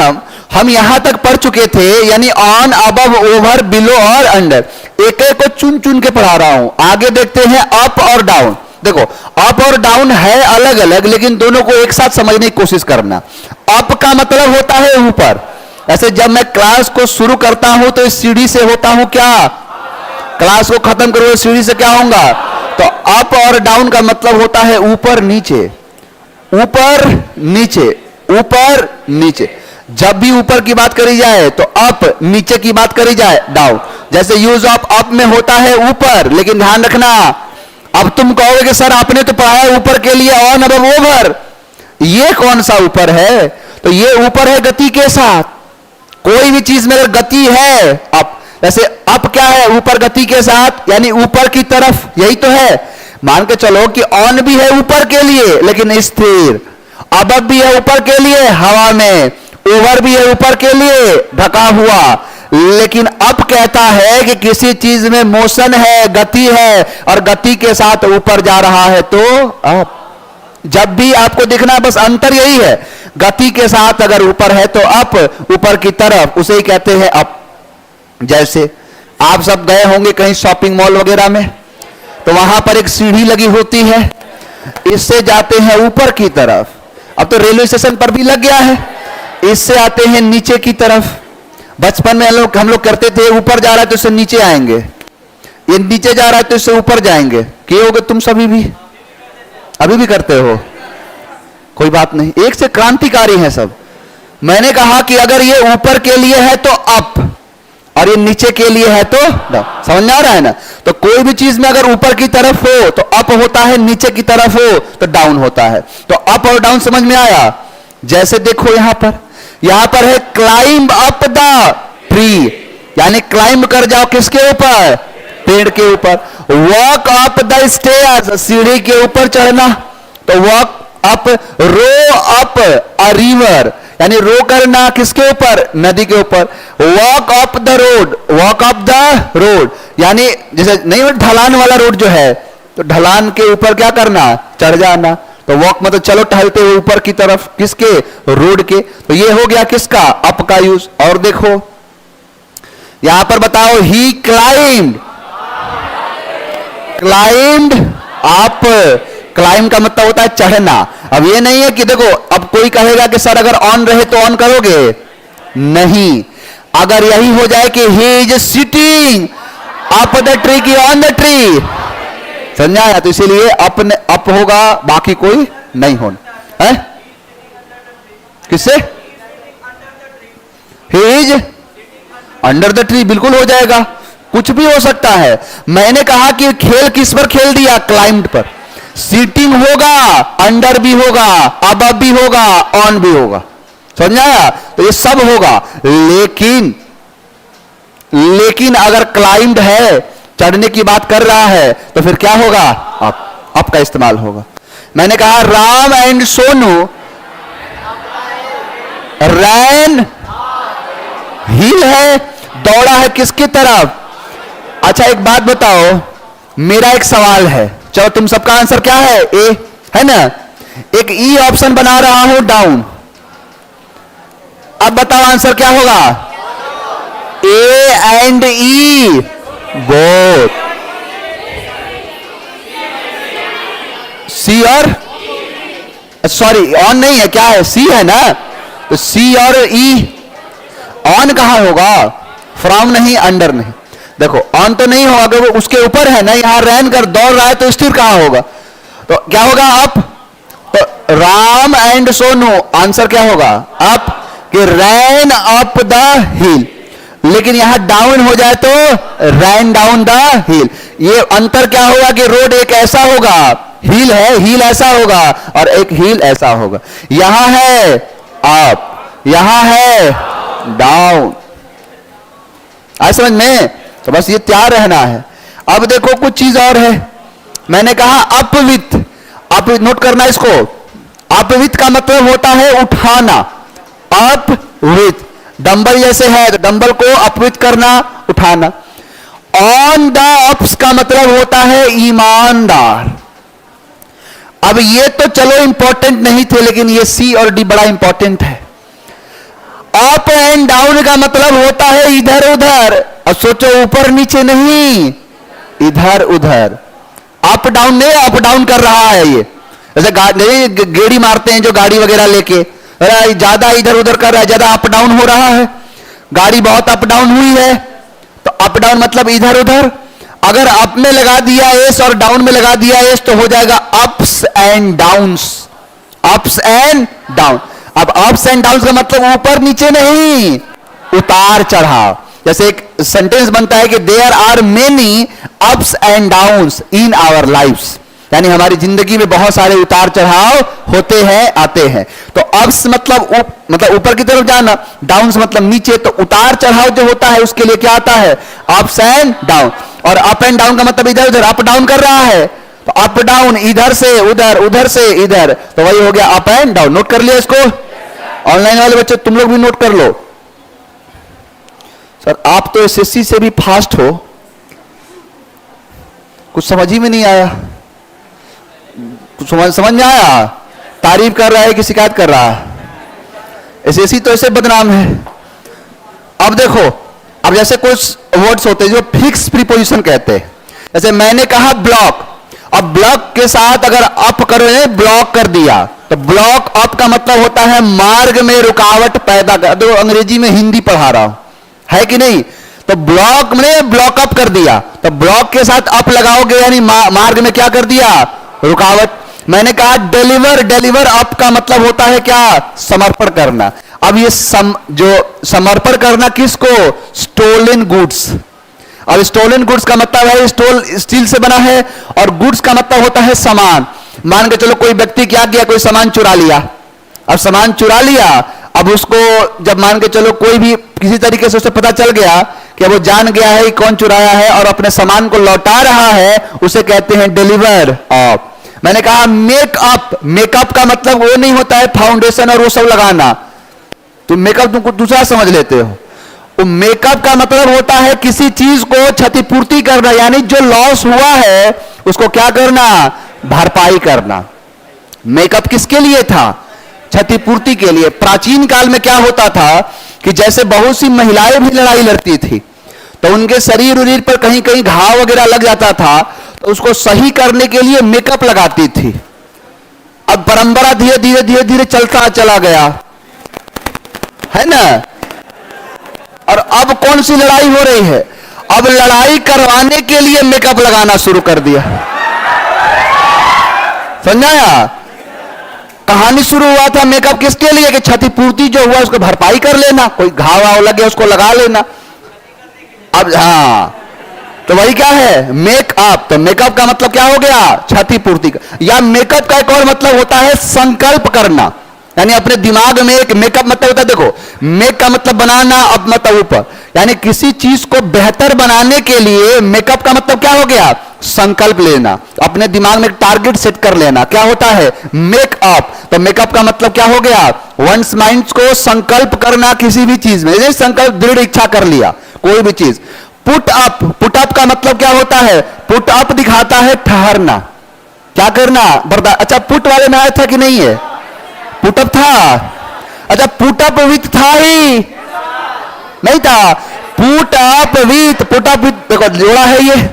हम यहां तक पढ़ चुके थे, यानी ऑन, अबव, ओवर, बिलो और अंडर। एक एक को चुन चुन के पढ़ा रहा हूं। आगे देखते हैं अप और डाउन। देखो अप और डाउन है अलग अलग, लेकिन दोनों को एक साथ समझने की कोशिश करना। अप का मतलब होता है ऊपर। ऐसे जब मैं क्लास को शुरू करता हूं तो इस सीढ़ी से होता हूं क्या? क्लास को खत्म करो सीढ़ी से क्या होगा? तो अप और डाउन का मतलब होता है ऊपर नीचे, ऊपर नीचे, ऊपर नीचे। जब भी ऊपर की बात करी जाए तो अप, नीचे की बात करी जाए डाउन। जैसे यूज ऑफ अप में होता है ऊपर, लेकिन ध्यान रखना, अब तुम कहोगे कि सर आपने तो पढ़ाया ऊपर के लिए ऑन, अबव, ओवर। ये कौन सा ऊपर है? तो ये ऊपर है गति के साथ। कोई भी चीज में अगर गति है अप, जैसे अप क्या है? ऊपर गति के साथ, यानी ऊपर की तरफ, यही तो है। मान के चलो कि ऑन भी है ऊपर के लिए लेकिन स्थिर, अबव भी है ऊपर के लिए हवा में, ओवर भी है ऊपर के लिए ढका हुआ। लेकिन अप कहता है कि किसी चीज में मोशन है, गति है, और गति के साथ ऊपर जा रहा है तो अप। जब भी आपको दिखना बस अंतर यही है, गति के साथ अगर ऊपर है तो अप, ऊपर की तरफ, उसे ही कहते हैं अप। जैसे आप सब गए होंगे कहीं शॉपिंग मॉल वगैरह में, तो वहां पर एक सीढ़ी लगी होती है, इससे जाते हैं ऊपर की तरफ। अब तो रेलवे स्टेशन पर भी लग गया है, इससे आते हैं नीचे की तरफ। बचपन में हम लोग करते थे, ऊपर जा रहा है तो इससे नीचे आएंगे, ये नीचे जा रहा है तो इससे ऊपर जाएंगे। किए होगे तुम सभी भी, अभी भी करते हो, कोई बात नहीं, एक से क्रांतिकारी है सब। मैंने कहा कि अगर ये ऊपर के लिए है तो अप, और ये नीचे के लिए है तो डाउन। समझ में आ रहा है ना? तो कोई भी चीज में अगर ऊपर की तरफ हो तो अप होता है, नीचे की तरफ हो तो डाउन होता है। तो अप और डाउन समझ में आया? जैसे देखो यहां पर है क्लाइंब अप द ट्री, यानी क्लाइंब कर जाओ किसके ऊपर? पेड़ के ऊपर। वॉक अप द स्टेयर्स, सीढ़ी के ऊपर चढ़ना, तो walk up, row up a river, यानी रो करना किसके ऊपर? नदी के ऊपर। Walk up the road, walk up the road, यानी जैसे नहीं ढलान वाला रोड जो है, तो ढलान के ऊपर क्या करना? चढ़ जाना। तो वॉक मतलब चलो टहलते हुए ऊपर की तरफ, किसके? रोड के। तो ये हो गया किसका? अप का यूज। और देखो यहां पर बताओ, ही क्लाइम्ड, क्लाइम्ड अप। क्लाइम का मतलब होता है चढ़ना। अब ये नहीं है कि देखो, अब कोई कहेगा कि सर अगर ऑन रहे तो ऑन करोगे? नहीं। अगर यही हो जाए कि he is sitting up the tree की ऑन द ट्री, समझा आया? तो इसीलिए अप होगा, बाकी कोई नहीं होना है। किससे? He is under the tree, बिल्कुल हो जाएगा, कुछ भी हो सकता है। मैंने कहा कि खेल किस पर खेल दिया? क्लाइंब पर। सीटिंग होगा, अंडर भी होगा, अबव भी होगा, ऑन भी होगा, समझ आया? तो ये सब होगा। लेकिन अगर क्लाइंब है, चढ़ने की बात कर रहा है, तो फिर क्या होगा? अप का इस्तेमाल होगा। मैंने कहा Ram and Sonu ran hill है, दौड़ा है किसकी तरफ? अच्छा एक बात बताओ, मेरा एक सवाल है, चलो तुम सबका आंसर क्या है? ए है ना। एक ई ऑप्शन बना रहा हूं डाउन, अब बताओ आंसर क्या होगा? A and E both. सी और सॉरी ऑन नहीं है, क्या है? सी है ना, तो सी और ई। ऑन कहां होगा? फ्रॉम नहीं, अंडर नहीं। देखो ऑन तो नहीं होगा क्योंकि उसके ऊपर है ना, यहां रैन कर दौड़ रहा है तो स्थिर कहां होगा? तो क्या होगा? अप। तो राम एंड सोनू, आंसर क्या होगा? अप, कि रैन अप द हिल। लेकिन यहां डाउन हो जाए तो रैन डाउन द हिल। ये अंतर क्या होगा कि रोड एक ऐसा होगा, हिल है, हिल ऐसा होगा, और एक हिल ऐसा होगा। यहां है अप, यहां है डाउन। आज समझ में? तो बस ये तैयार रहना है। अब देखो कुछ चीज और है, मैंने कहा अपवित, आप नोट करना इसको। अपवित का मतलब होता है उठाना, अपवित। डंबल जैसे है तो डंबल को अपवित करना, उठाना। ऑन द अप्स का मतलब होता है ईमानदार। अब ये तो चलो इंपॉर्टेंट नहीं थे, लेकिन ये सी और डी बड़ा इंपॉर्टेंट है। अप एंड डाउन का मतलब होता है इधर उधर। अब सोचो ऊपर नीचे नहीं, इधर उधर। अप डाउन नहीं, अप डाउन कर रहा है ये। जैसे गेड़ी मारते हैं जो गाड़ी वगैरह लेके, ज्यादा इधर उधर कर रहा है, ज्यादा अप डाउन हो रहा है, गाड़ी बहुत अप डाउन हुई है। तो अप डाउन मतलब इधर उधर। अगर अप में लगा दिया एस और डाउन में लगा दिया एस तो हो जाएगा ups and downs, ups and down. अब अप्स एंड डाउन्स का मतलब ऊपर नीचे नहीं, उतार चढ़ाव। जैसे एक सेंटेंस बनता है कि there are many ups and downs in our lifes, यानी हमारी जिंदगी में बहुत सारे उतार चढ़ाव होते हैं, आते हैं। तो अप्स मतलब ऊपर की तरफ जाना, डाउन्स मतलब नीचे। तो उतार चढ़ाव जो होता है उसके लिए क्या आता है? Ups and down. और अप एंड डाउन का मतलब इधर उधर, अप डाउन कर रहा है तो अप डाउन, इधर से उधर, उधर से इधर, तो वही हो गया अप एंड डाउन। नोट कर लिया इसको? ऑनलाइन वाले बच्चे तुम लोग भी नोट कर लो। सर आप तो एसएससी से भी फास्ट हो, कुछ समझ ही में नहीं आया। कुछ समझ में आया? तारीफ कर रहा है कि शिकायत कर रहा है? एसएससी तो ऐसे बदनाम है। अब देखो, अब जैसे कुछ वर्ड्स होते हैं जो फिक्स प्रीपोजिशन कहते हैं, जैसे मैंने कहा ब्लॉक। अब ब्लॉक के साथ अगर अप करोगे, ब्लॉक कर दिया, तो ब्लॉक अप का मतलब होता है मार्ग में रुकावट पैदा कर दो। अंग्रेजी में हिंदी पढ़ा रहा हूं, है कि नहीं? तो ब्लॉक में ब्लॉक अप कर दिया, तो ब्लॉक के साथ अप लगाओगे यानी मार्ग में क्या कर दिया? रुकावट। मैंने कहा डिलीवर, डिलीवर अप का मतलब होता है क्या? समर्पण करना। अब ये जो समर्पण करना किसको? Stolen goods. अब स्टोलन गुड्स का मतलब है स्टील से बना है, और गुड्स का मतलब होता है सामान। मान के चलो कोई व्यक्ति क्या किया, कोई सामान चुरा लिया। अब सामान चुरा लिया, अब उसको जब मान के चलो कोई भी किसी तरीके से उसे पता चल गया कि वो जान गया है कि कौन चुराया है और अपने सामान को लौटा रहा है, उसे कहते हैं डिलीवर अप। मैंने कहा मेकअप, मेकअप का मतलब वो नहीं होता है फाउंडेशन और वो सब लगाना, तुम मेकअप तुम कुछ दूसरा समझ लेते हो। वो मेकअप का मतलब होता है किसी चीज को क्षतिपूर्ति करना, यानी जो लॉस हुआ है उसको क्या करना? भरपाई करना। मेकअप किसके लिए था? क्षतिपूर्ति के लिए। प्राचीन काल में क्या होता था कि जैसे बहुत सी महिलाएं भी लड़ाई लड़ती थी, तो उनके शरीर उरीर पर कहीं कहीं घाव वगैरह लग जाता था, तो उसको सही करने के लिए मेकअप लगाती थी। अब परंपरा धीरे धीरे धीरे धीरे चलता चला गया, है ना? और अब कौन सी लड़ाई हो रही है? अब लड़ाई करवाने के लिए मेकअप लगाना शुरू कर दिया। समझाया? कहानी शुरू हुआ था मेकअप किसके लिए? कि क्षतिपूर्ति जो हुआ उसको भरपाई कर लेना, कोई घाव वाव लगे उसको लगा लेना। अब हाँ, तो वही क्या है? मेकअप। तो मेकअप का मतलब क्या हो गया? क्षतिपूर्ति का। या मेकअप का एक और मतलब होता है संकल्प करना, यानी अपने दिमाग में एक मेकअप मतलब होता है, देखो मेक का मतलब बनाना, अब मतलब ऊपर, यानी किसी चीज को बेहतर बनाने के लिए मेकअप का मतलब क्या हो गया? संकल्प लेना, अपने दिमाग में एक टारगेट सेट कर लेना। क्या होता है? मेकअप। तो मेकअप का मतलब क्या हो गया? वंस माइंड को संकल्प करना किसी भी चीज में, जैसे संकल्प दृढ़ इच्छा कर लिया कोई भी चीज। पुट अप, पुट अप का मतलब क्या होता है? पुट अप दिखाता है ठहरना, क्या करना? बर्दाश्त। अच्छा, पुट वाले में आया था कि नहीं है? पुट अप था। अच्छा, पुट अप विथ था ही नहीं था? Put up with, put up with देखो जोड़ा है, ये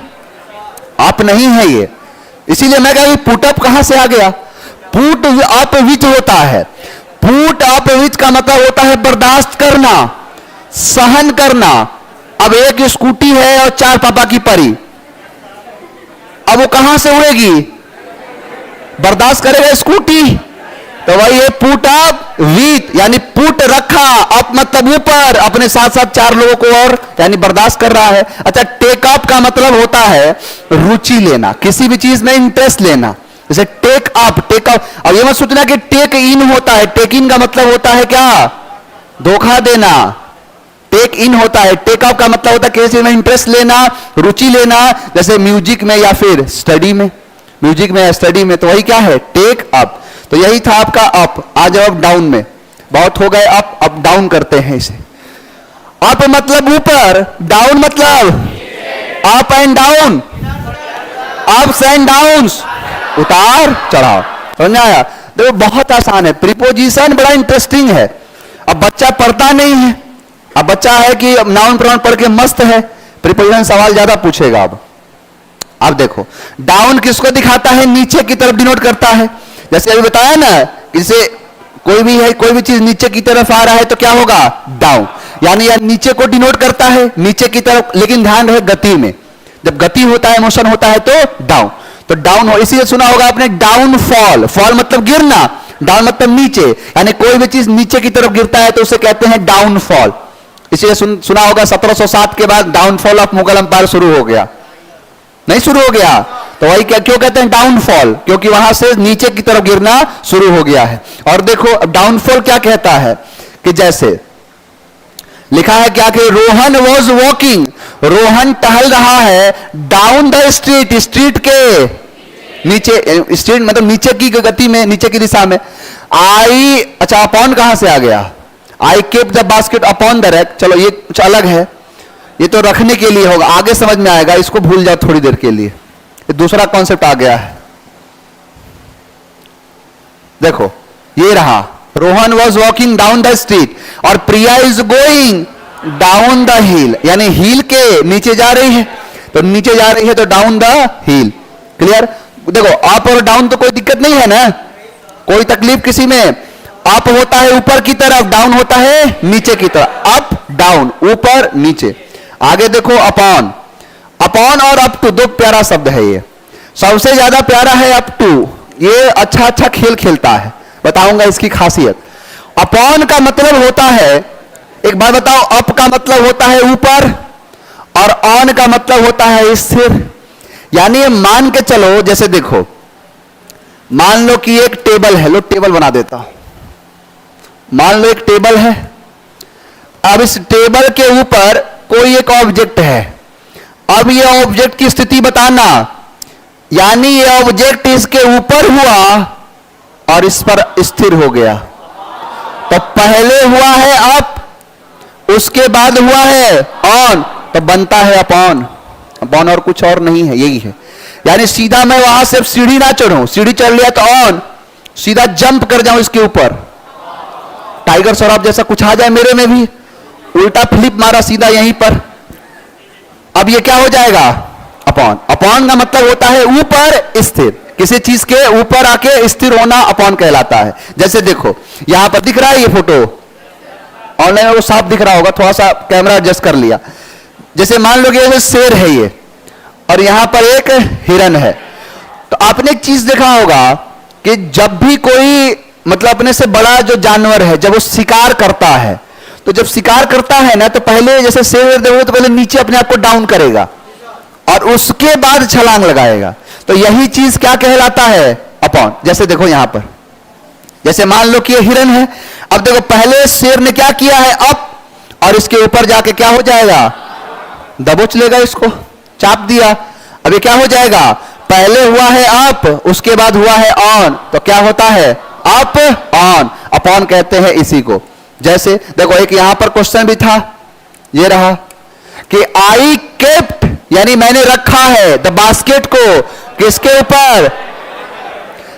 आप नहीं है ये, इसीलिए मैं कहा पुट अप कहां से आ गया? पुट अप विथ होता है। पुट अप विथ का मतलब होता है बर्दाश्त करना, सहन करना। अब एक स्कूटी है और 4 पापा की परी, अब वो कहां से उड़ेगी? बर्दाश्त करेगा स्कूटी। तो वही है पुट अप विथ, यानी पुट रखा, अप मतलब ऊपर, अपने साथ साथ 4 लोगों को और, यानी बर्दाश्त कर रहा है। अच्छा, टेक अप का मतलब होता है रुचि लेना, किसी भी चीज में इंटरेस्ट लेना, जैसे टेक अप, टेक अप। अब ये मत सोचना कि टेक इन होता है, टेक इन का मतलब होता है क्या? धोखा देना। टेक इन होता है, टेक अप का मतलब होता है किसी में इंटरेस्ट लेना, रुचि लेना, जैसे म्यूजिक में या फिर स्टडी में, म्यूजिक में या स्टडी में, तो वही क्या है? Take up. तो यही था आपका अप। आज अब डाउन में, बहुत हो गए अप डाउन करते हैं इसे। अप मतलब ऊपर, डाउन मतलब up and down, ups and downs, उतार चढ़ाव। समझ में आया? देखो बहुत आसान है, प्रीपोजिशन बड़ा इंटरेस्टिंग है। अब बच्चा पढ़ता नहीं है, अब बच्चा है कि नाउन प्रोनाउन पढ़ के मस्त है, प्रीपोजिशन सवाल ज्यादा पूछेगा। अब देखो डाउन किसको दिखाता है? नीचे की तरफ डिनोट करता है। जैसे अभी बताया ना, इसे कोई भी है, कोई भी चीज नीचे की तरफ आ रहा है तो क्या होगा? डाउन। यानी यह नीचे को डिनोट करता है, नीचे की तरफ, लेकिन ध्यान रहे गति में, जब गति होता है, मोशन होता है तो डाउन। तो डाउन हो, इसीलिए सुना होगा आपने डाउन फॉल, फॉल मतलब गिरना, डाउन मतलब नीचे, यानी कोई भी चीज नीचे की तरफ गिरता है तो उसे कहते हैं डाउनफॉल। इसलिए सुना होगा 1707 के बाद डाउनफॉल ऑफ मुगल अंपायर शुरू हो गया, नहीं शुरू हो गया? तो वही क्या, क्यों कहते हैं डाउनफॉल? क्योंकि वहां से नीचे की तरफ गिरना शुरू हो गया है। और देखो डाउनफॉल क्या कहता है कि जैसे लिखा है क्या कि रोहन वॉज वॉकिंग, रोहन टहल रहा है डाउन द स्ट्रीट, स्ट्रीट के नीचे, स्ट्रीट मतलब नीचे की गति में, नीचे की दिशा में। आई, अच्छा अपॉन कहां से आ गया? I kept the basket upon the rack. चलो ये कुछ अलग है, ये तो रखने के लिए होगा, आगे समझ में आएगा, इसको भूल जाओ थोड़ी देर के लिए। ये दूसरा कॉन्सेप्ट आ गया है। देखो ये रहा, Rohan was walking down the street और Priya is going down the hill, यानी हिल के नीचे जा रही है, तो नीचे जा रही है तो डाउन द हिल। क्लियर? देखो अप और डाउन तो कोई दिक्कत नहीं है ना, कोई तकलीफ किसी में। अप होता है ऊपर की तरफ, डाउन होता है नीचे की तरफ। अप डाउन, ऊपर नीचे। आगे देखो अपॉन, अपॉन और अप टू दो प्यारा शब्द है। ये सबसे ज्यादा प्यारा है अप टू, ये अच्छा अच्छा खेल खेलता है, बताऊंगा इसकी खासियत। अपॉन का मतलब होता है, एक बार बताओ, अप का मतलब होता है ऊपर और ऑन का मतलब होता है स्थिर। यानी ये मान के चलो, जैसे देखो मान लो कि एक टेबल है, लो टेबल बना देता हूं, मान लो एक टेबल है। अब इस टेबल के ऊपर कोई एक ऑब्जेक्ट है, अब ये ऑब्जेक्ट की स्थिति बताना, यानी ये ऑब्जेक्ट इसके ऊपर हुआ और इस पर स्थिर हो गया। तो पहले हुआ है अप, उसके बाद हुआ है ऑन, तो बनता है अपॉन। अपॉन और कुछ और नहीं है, यही है। यानी सीधा मैं वहां से सीढ़ी ना चढ़ूं, सीढ़ी चढ़ लिया तो ऑन, सीधा जंप कर जाऊं इसके ऊपर, टाइगर सौरभ जैसा कुछ आ जाए मेरे में भी, उल्टा फ्लिप मारा सीधा यहीं पर, अब ये क्या हो जाएगा? अपॉन। अपॉन का मतलब होता है ऊपर स्थिर, किसी चीज के ऊपर आके स्थिर होना अपॉन कहलाता है। जैसे देखो यहां पर दिख रहा है ये फोटो, ऑनलाइन वो साफ दिख रहा होगा, थोड़ा सा कैमरा एडजस्ट कर लिया। जैसे मान लो कि ये शेर है ये, और यहां पर एक हिरन है। तो आपने एक चीज देखा होगा कि जब भी कोई मतलब अपने से बड़ा जो जानवर है, जब वो शिकार करता है, तो जब शिकार करता है ना, तो पहले जैसे शेर देखोगे तो पहले नीचे अपने आप को डाउन करेगा और उसके बाद छलांग लगाएगा। तो यही चीज क्या कहलाता है? अपॉन। जैसे देखो यहां पर, जैसे मान लो कि ये हिरन है, अब देखो पहले शेर ने क्या किया है? अप, और इसके ऊपर जाके क्या हो जाएगा? दबोच लेगा, इसको चाप दिया। अब ये क्या हो जाएगा, पहले हुआ है अप, उसके बाद हुआ है ऑन, तो क्या होता है अप ऑन, अपॉन कहते हैं इसी को। जैसे देखो एक यहां पर क्वेश्चन भी था, ये रहा कि आई केप्ट, यानी मैंने रखा है द बास्केट को किसके ऊपर,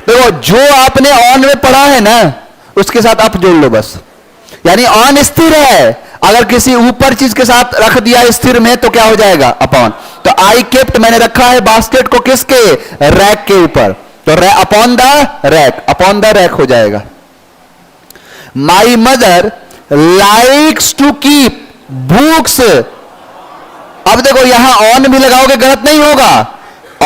देखो जो आपने ऑन में पढ़ा है ना उसके साथ अप जोड़ लो बस, यानी ऑन स्थिर है, अगर किसी ऊपर चीज के साथ रख दिया स्थिर में तो क्या हो जाएगा अपॉन। तो आई केप्ट मैंने रखा है बास्केट को किसके, रैक के ऊपर, तो upon the rack, upon the rack हो जाएगा। My mother likes to keep books, अब देखो यहां ऑन भी लगाओगे गलत नहीं होगा,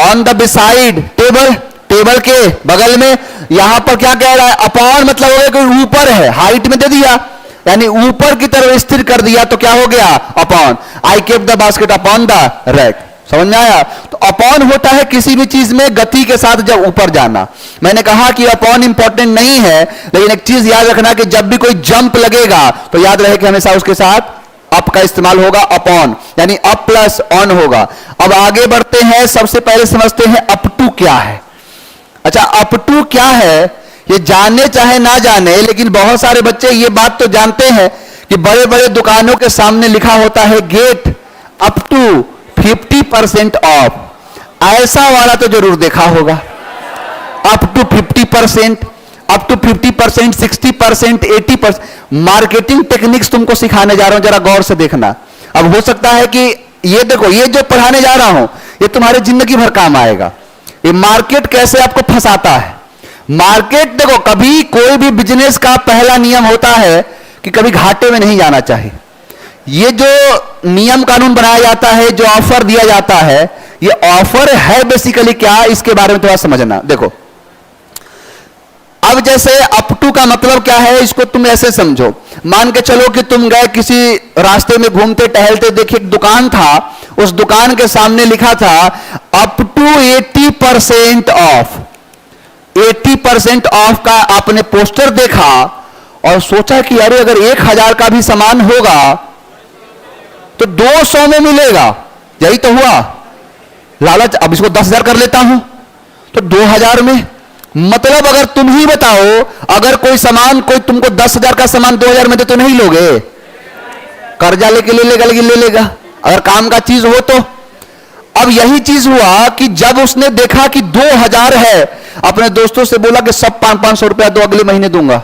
on the beside table, table के बगल में, यहां पर क्या कह रहा है अपॉन, मतलब हो गया कि ऊपर है, हाइट में दे दिया यानी ऊपर की तरफ स्थिर कर दिया तो क्या हो गया upon. I kept the basket upon the rack, समझ में आया। तो अपॉन होता है किसी भी चीज में गति के साथ जब ऊपर जाना। मैंने कहा कि अपॉन इंपॉर्टेंट नहीं है, लेकिन एक चीज याद रखना कि जब भी कोई जंप लगेगा तो याद रहे कि हमेशा उसके साथ अप का इस्तेमाल होगा, अपॉन यानी अप प्लस ऑन होगा। अब आगे बढ़ते हैं, सबसे पहले समझते हैं अप टू क्या है। अच्छा अप टू क्या है, ये जाने चाहे ना जाने, लेकिन बहुत सारे बच्चे ये बात तो जानते हैं कि बड़े बड़े दुकानों के सामने लिखा होता है गेट अप टू 50% ऑफ, ऐसा वाला तो जरूर देखा होगा, up to 50%, up to 50%, 60%, 80%। Marketing techniques तुमको सिखाने जा रहा हूं, जरा गौर से देखना। अब हो सकता है कि ये देखो, ये जो पढ़ाने जा रहा हूं ये तुम्हारे जिंदगी भर काम आएगा। ये मार्केट कैसे आपको फंसाता है। मार्केट देखो, कभी कोई भी बिजनेस का पहला नियम होता है कि कभी घाटे में नहीं जाना चाहिए। ये जो नियम कानून बनाया जाता है, जो ऑफर दिया जाता है, ये ऑफर है बेसिकली क्या, इसके बारे में थोड़ा समझना। देखो अब जैसे अप टू का मतलब क्या है, इसको तुम ऐसे समझो, मान के चलो कि तुम गए किसी रास्ते में घूमते टहलते, देखिए एक दुकान था, उस दुकान के सामने लिखा था अप टू 80% ऑफ। 80% ऑफ का आपने पोस्टर देखा और सोचा कि अरे अगर 1000 का भी सामान होगा तो 200 में मिलेगा, यही तो हुआ लालच, अब इसको 10,000 कर लेता हूं तो 2000 में। मतलब अगर तुम ही बताओ, अगर कोई सामान, कोई तुमको 10,000 का सामान 2000 में दे तो नहीं लोगे, कर्जा लेके ले लेगा, लेकिन ले लेगा अगर काम का चीज हो तो। अब यही चीज हुआ कि जब उसने देखा कि 2000 है, अपने दोस्तों से बोला कि सब 500 रुपया दो, अगले महीने दूंगा,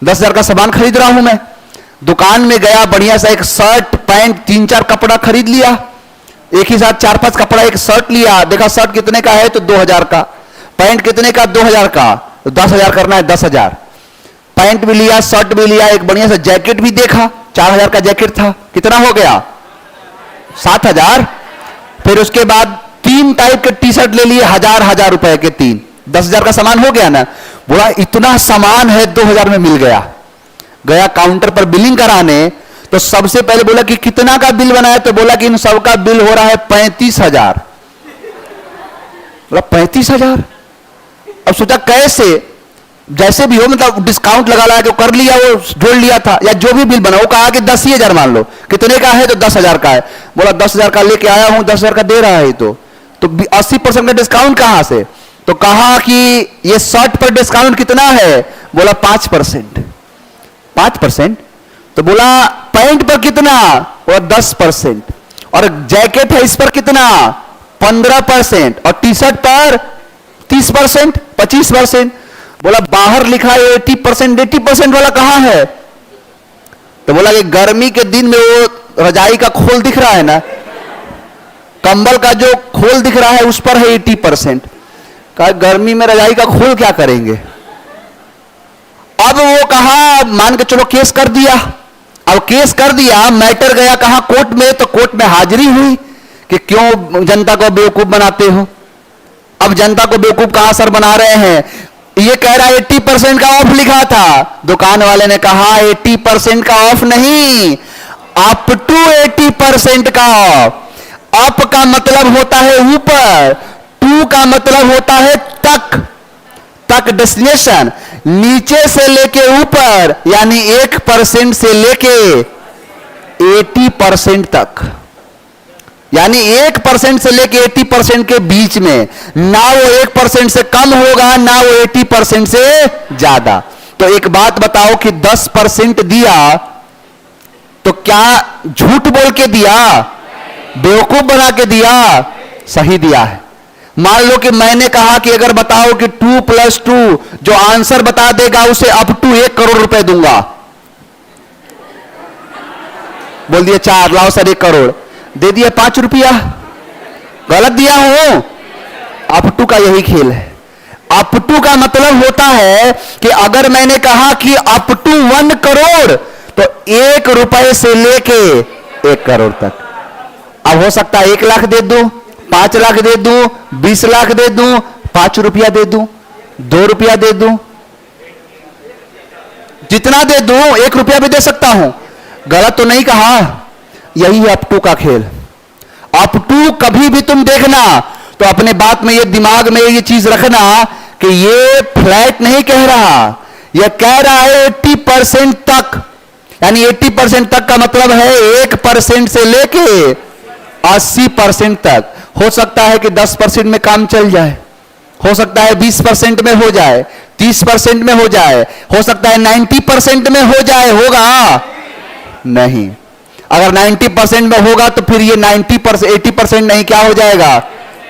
10,000 का सामान खरीद रहा हूं मैं। दुकान में गया, बढ़िया सा एक शर्ट पैंट 3-4 कपड़ा खरीद लिया, एक ही साथ 4-5 कपड़ा, एक शर्ट लिया, देखा शर्ट कितने का है तो 2000 का, पैंट कितने का 2000 का, तो 10,000 करना है 10,000। पैंट भी लिया, शर्ट भी लिया, एक बढ़िया सा जैकेट भी देखा, 4000 का जैकेट था, कितना हो गया 7,000। फिर उसके बाद 3 टाइप के टी शर्ट ले लिए, 1000 रुपए के 3, 10,000 का सामान हो गया ना। बोला इतना सामान है 2000 में मिल गया। गया काउंटर पर बिलिंग कराने, तो सबसे पहले बोला कि कितना का बिल बनाया, तो बोला कि इन सबका बिल हो रहा है 35,000। बोला 35,000। अब सोचा कैसे, जैसे भी हो, मतलब डिस्काउंट लगा के कर लिया, वो जोड़ लिया था, या जो भी बिल बना वो कहा कि 10,000 मान लो, कितने का है तो 10,000 का है। बोला 10,000 का लेके आया हूं, 10,000 का दे रहा है तो 80% का डिस्काउंट कहां से, तो कहा कि ये शर्ट पर डिस्काउंट कितना है, बोला 5%। 5%, तो बोला पैंट पर कितना, बोला 10%, और जैकेट है इस पर कितना 15%, और टी शर्ट पर 30%, 25%। बोला बाहर लिखा है 80%, 80% वाला कहां है, तो बोला कि गर्मी के दिन में वो रजाई का खोल दिख रहा है ना, कंबल का जो खोल दिख रहा है उस पर है 80%। कहा गर्मी में रजाई का खोल क्या करेंगे। अब वो कहा मान के चलो केस कर दिया। अब केस कर दिया, मैटर गया कहां कोर्ट में, तो कोर्ट में हाजिरी हुई कि क्यों जनता को बेवकूफ बनाते हो। अब जनता को बेवकूफ कहां सर बना रहे हैं, ये कह रहा 80% का ऑफ लिखा था, दुकान वाले ने कहा 80% का ऑफ नहीं, अप टू 80% का ऑफ। अप का मतलब होता है ऊपर, टू का मतलब होता है तक, तक डेस्टिनेशन, नीचे से लेके ऊपर, यानी 1% से लेके 80% तक। यानी 1% से लेके 80% के बीच में, ना वो 1% से कम होगा ना वो 80% से ज्यादा। तो एक बात बताओ कि 10% दिया तो क्या झूठ बोल के दिया, बेवकूफ बना के दिया, सही दिया है। मान लो कि मैंने कहा कि अगर बताओ कि 2 + 2 जो आंसर बता देगा उसे अप टू 1 करोड़ रुपए दूंगा। बोल दिया 4, लाओ सर 1 करोड़। दे दिया 5 रुपया, गलत दिया हूं। अप टू का यही खेल है। अप टू का मतलब होता है कि अगर मैंने कहा कि अप टू 1 करोड़ तो 1 रुपए से लेके 1 करोड़ तक। अब हो सकता है 1 लाख दे दूं, 5 लाख दे दूं, 20 लाख दे दूं, 5 रुपया दे दूं, 2 रुपया दे दूं, जितना दे दूं 1 रुपया भी दे सकता हूं। गलत तो नहीं कहा। यही है अप टू का खेल। अप टू कभी भी तुम देखना तो अपने बात में ये दिमाग में ये चीज रखना कि ये फ्लैट नहीं कह रहा, यह कह रहा है 80% तक। यानी 80% तक का मतलब है 1% से लेके 80% तक। हो सकता है कि 10% में काम चल जाए, हो सकता है 20% में हो जाए, 30% में हो जाए, हो सकता है 90% में हो जाए। होगा नहीं। अगर 90% में होगा तो फिर ये 90% 80% नहीं, क्या हो जाएगा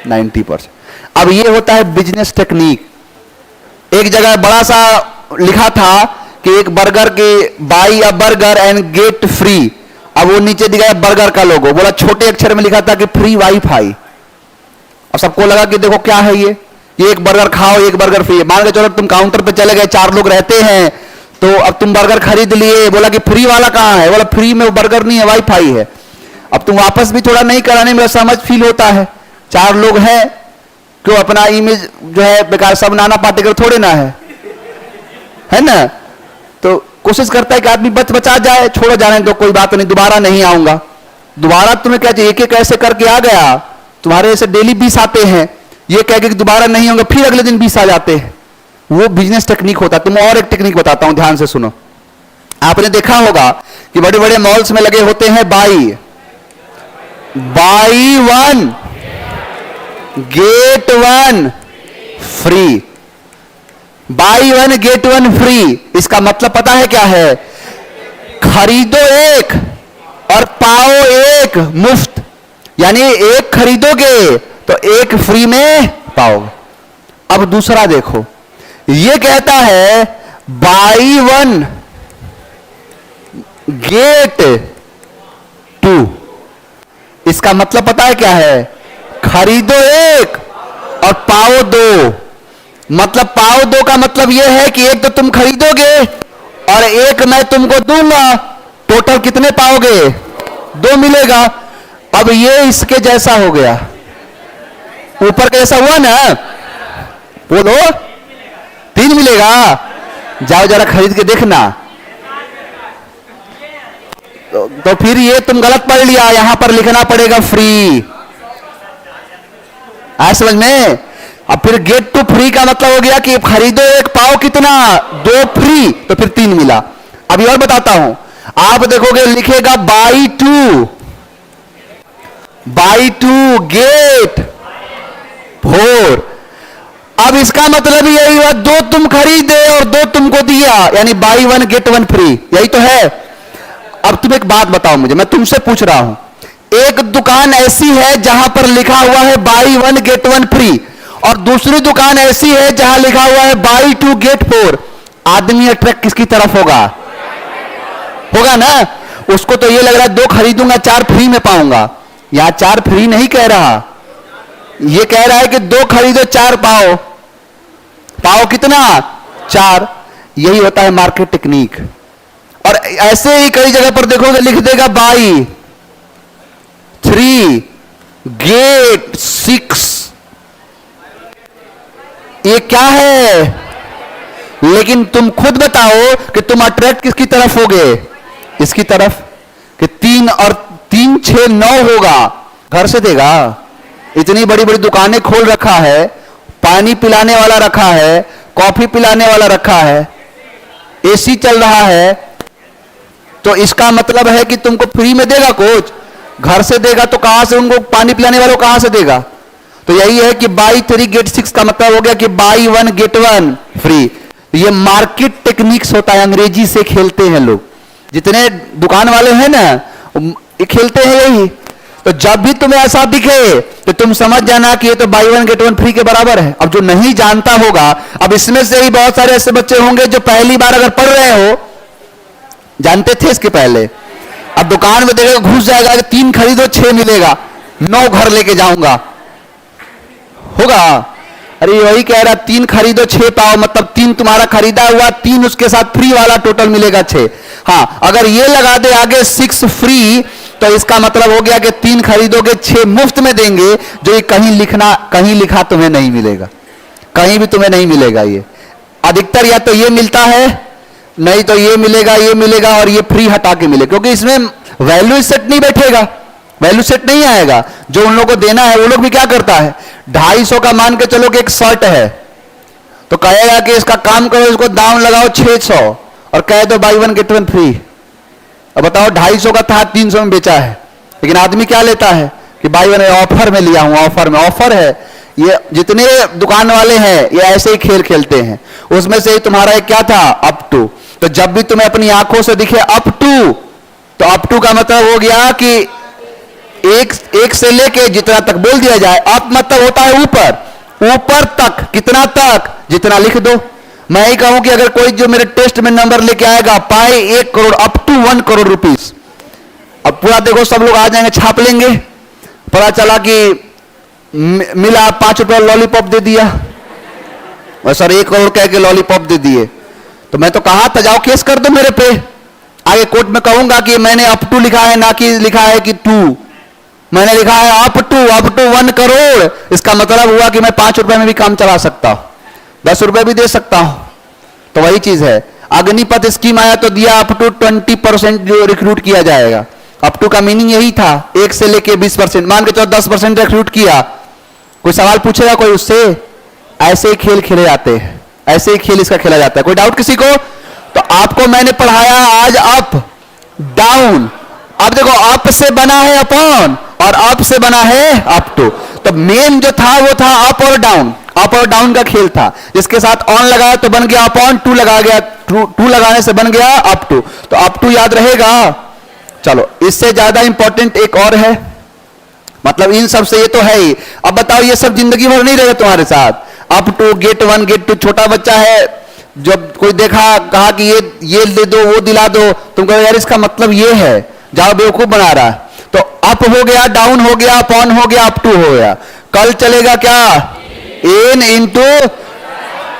90%। अब ये होता है बिजनेस टेक्निक। एक जगह बड़ा सा लिखा था कि एक बर्गर के by a burger and get free. अब वो नीचे दिखाया बर्गर का लोगो, बोला छोटे अक्षर में लिखा था कि फ्री वाईफाई। अब सबको लगा कि देखो क्या है ये एक बर्गर खाओ 1 बर्गर फ्री। मान के चलो तुम काउंटर पे चले गए, 4 लोग रहते हैं, तो अब तुम बर्गर खरीद लिए, बोला कि फ्री वाला कहां है, बोला फ्री में वो बर्गर नहीं है, वाईफाई है। अब तुम वापस भी थोड़ा नहीं कराने में समझ फील होता है, 4 लोग हैं, क्यों अपना इमेज जो है बेकार, सब नाना पाटेकर थोड़े ना है ना। तो कोशिश करता है कि आदमी बचा जाए, छोड़ो जाने दो, कोई बात नहीं, दोबारा नहीं आऊंगा। दोबारा तुम्हें क्या चाहिए, एक ऐसे करके आ गया, तुम्हारे ऐसे डेली 20 आते हैं, ये कह के दोबारा नहीं होंगे, फिर अगले दिन 20 आ जाते हैं। वो बिजनेस टेक्निक होता है। तुम और एक टेक्निक बताता हूं, ध्यान से सुनो। आपने देखा होगा कि बड़े बड़े मॉल्स में लगे होते हैं buy 1 get 1 free, buy 1 get 1 free. इसका मतलब पता है क्या है, खरीदो 1 और पाओ 1 मुफ्त। यानी 1 खरीदोगे तो 1 फ्री में पाओगे। अब दूसरा देखो, ये कहता है बाई 1 गेट 2। इसका मतलब पता है क्या है, खरीदो 1 और पाओ 2। मतलब पाओ 2 का मतलब यह है कि 1 तो तुम खरीदोगे और 1 मैं तुमको दूंगा। टोटल कितने पाओगे, 2 मिलेगा। अब ये इसके जैसा हो गया, ऊपर का जैसा हुआ ना, बोलो 3 मिलेगा। जाओ जरा खरीद के देखना। तो फिर ये तुम गलत पढ़ लिया, यहां पर लिखना पड़ेगा फ्री। आया समझ में। अब फिर गेट 2 फ्री का मतलब हो गया कि खरीदो 1 पाओ कितना, 2 फ्री, तो फिर 3 मिला। अभी और बताता हूं, आप देखोगे लिखेगा बाई 2 गेट 4। अब इसका मतलब यही हुआ, 2 तुम खरीदे और 2 तुमको दिया, यानी बाई 1 गेट 1 फ्री। यही तो है। अब तुम एक बात बताओ मुझे, मैं तुमसे पूछ रहा हूं, एक दुकान ऐसी है जहां पर लिखा हुआ है बाई 1 गेट 1 फ्री, और दूसरी दुकान ऐसी है जहां लिखा हुआ है बाई 2 गेट 4। आदमी अट्रैक्ट किसकी तरफ होगा ना। उसको तो ये लग रहा है 2 खरीदूंगा 4 फ्री में पाऊंगा। यहां 4 फ्री नहीं कह रहा, ये कह रहा है कि 2 खरीदो 4 पाओ। पाओ कितना, 4। यही होता है मार्केट टेक्निक। और ऐसे ही कई जगह पर देखोगे लिख देगा बाई 3 गेट 6। ये क्या है, लेकिन तुम खुद बताओ कि तुम अट्रैक्ट किसकी तरफ होगे, इसकी तरफ, कि 3 और 3 6 9 होगा। घर से देगा, इतनी बड़ी बड़ी दुकानें खोल रखा है, पानी पिलाने वाला रखा है, कॉफी पिलाने वाला रखा है, एसी चल रहा है, तो इसका मतलब है कि तुमको फ्री में देगा कुछ। घर से देगा तो कहां से उनको पानी पिलाने वालों कहां से देगा? तो यही है कि बाई 3 गेट 6 का मतलब हो गया कि बाई 1 गेट 1 फ्री। ये मार्केट टेक्निक्स होता है, अंग्रेजी से खेलते हैं लोग, जितने दुकान वाले हैं ना ये खेलते हैं यही। तो जब भी तुम्हें ऐसा दिखे तो तुम समझ जाना कि ये तो बाई 1 गेट 1 फ्री के बराबर है। अब जो नहीं जानता होगा, अब इसमें से ही बहुत सारे ऐसे बच्चे होंगे जो पहली बार अगर पढ़ रहे हो, जानते थे इसके पहले, अब दुकान में देखेगा घुस जाएगा कि 3 खरीदो 6 मिलेगा, 9 घर लेके जाऊंगा, होगा? अरे वही कह रहा 3 खरीदो 6 पाओ, मतलब 3 तुम्हारा खरीदा हुआ, 3 उसके साथ फ्री वाला, टोटल मिलेगा 6। हाँ, अगर ये लगा दे आगे 6 फ्री, तो इसका मतलब हो गया कि 3 खरीदोगे 6 मुफ्त में देंगे, जो ये कहीं लिखा तुम्हें नहीं मिलेगा, कहीं भी तुम्हें नहीं मिलेगा। ये अधिकतर या तो ये मिलता है, नहीं तो ये मिलेगा और ये फ्री हटा के मिलेगा, क्योंकि इसमें वैल्यू सेट नहीं बैठेगा, वैल्यू सेट नहीं आएगा। जो उन लोगों को देना है वो लोग भी क्या करता है, 250 का मान के चलो कि एक शर्ट है, तो कहेगा कि इसका काम करो, इसको दाम लगाओ 600 और कह दो बाई 1 गेट 1 फ्री। अब बताओ 250 का था 300 में बेचा है, लेकिन आदमी क्या लेता है कि बाई 1 ऑफर में लिया हूं, ऑफर में, ऑफर है। ये जितने दुकान वाले हैं ये ऐसे ही खेल खेलते हैं। उसमें से ही तुम्हारा एक क्या था, अप टू। तो जब भी तुम्हें अपनी आंखों से दिखे अप टू, तो अप टू का मतलब हो गया कि एक से लेके जितना तक बोल दिया जाए। अप मतलब होता है ऊपर, ऊपर तक, कितना तक, जितना लिख दो। मैं ही कहूं कि अगर कोई जो मेरे टेस्ट में नंबर लेके आएगा, पाए 1 crore, up to 1 crore rupees, अब पूरा देखो सब लोग आ जाएंगे, छाप लेंगे, पता चला कि मिला 5 रुपया लॉलीपॉप दे दिया, और सर 1 करोड़ कह के लॉलीपॉप दे दिए, तो मैं तो कहा था जाओ केस कर दो मेरे पे, आगे कोर्ट में कहूंगा कि मैंने अप टू लिखा है, ना कि लिखा है कि 2, मैंने लिखा है अप टू 1 करोड़। इसका मतलब हुआ कि मैं 5 रुपए में भी काम चला सकता हूं, 10 रुपए भी दे सकता हूं। तो वही चीज है, अग्निपथ स्कीम आया तो दिया अप टू 20% जो रिक्रूट किया जाएगा। अप टू का मीनिंग यही था, 1 से लेके 20%, मान के चलो 10% रिक्रूट किया, कोई सवाल पूछेगा कोई उससे? ऐसे ही खेल खेले जाते हैं, ऐसे ही खेल इसका खेला जाता है। कोई डाउट किसी को? तो आपको मैंने पढ़ाया आज अप डाउन। अब देखो अप से बना है अपॉन और अप से बना है अप टू। तो मेन जो था वो था अप और डाउन, अप और डाउन का खेल था, जिसके साथ ऑन लगाया तो बन गया अपॉन, 2 लगा गया, 2 लगाने से बन गया अप टू। तो अप टू याद रहेगा। चलो इससे ज्यादा इंपॉर्टेंट एक और है, मतलब इन सब से ये तो है ही। अब बताओ ये सब जिंदगी भर नहीं रहेगा तुम्हारे साथ। अप टू, गेट 1 गेट 2, छोटा बच्चा है, जब कोई देखा कहा कि ये दे दो वो दिला दो, तुम कहो यार इसका मतलब ये है, जाओ बेवकूफ बना रहा है। तो अप हो गया, डाउन हो गया, अपॉन हो गया, अप टू हो गया। कल चलेगा क्या, इन इंटू,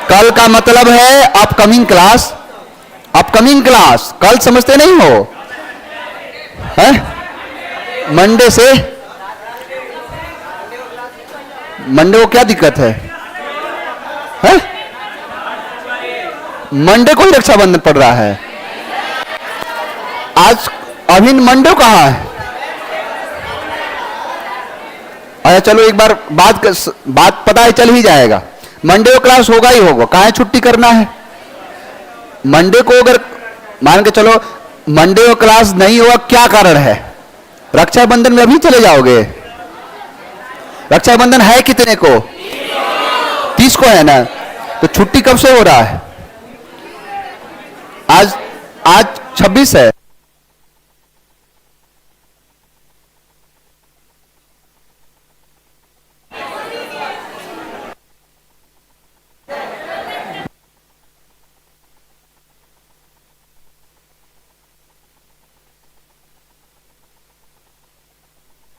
कल का मतलब है अपकमिंग क्लास, अपकमिंग क्लास। कल समझते नहीं हो, है मंडे से, मंडे को क्या दिक्कत है? मंडे को ही रक्षाबंधन पड़ रहा है आज, अभी मंडे कहाँ है? अच्छा चलो एक बार बात पता है, चल ही जाएगा। मंडे को क्लास होगा ही होगा, कहाँ छुट्टी करना है? मंडे को अगर मान के चलो मंडे को क्लास नहीं हुआ, क्या कारण है? रक्षाबंधन में अभी चले जाओगे? रक्षाबंधन है कितने को? 30 को है ना, तो छुट्टी कब से हो रहा है? आज 26 है।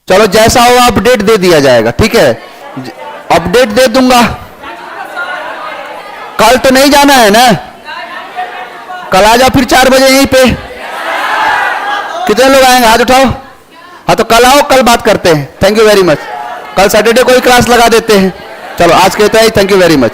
चलो जैसा हो अपडेट दे दिया जाएगा, ठीक है? अपडेट दे दूंगा। कल तो नहीं जाना है ना? कल आ जाओ फिर 4 बजे यहीं पे। कितने लोग आएंगे? हाथ उठाओ। हाँ तो कल आओ, कल बात करते हैं। Thank you very much. कल सैटरडे को ही क्लास लगा देते हैं। चलो आज कहते हैं थैंक यू वेरी मच।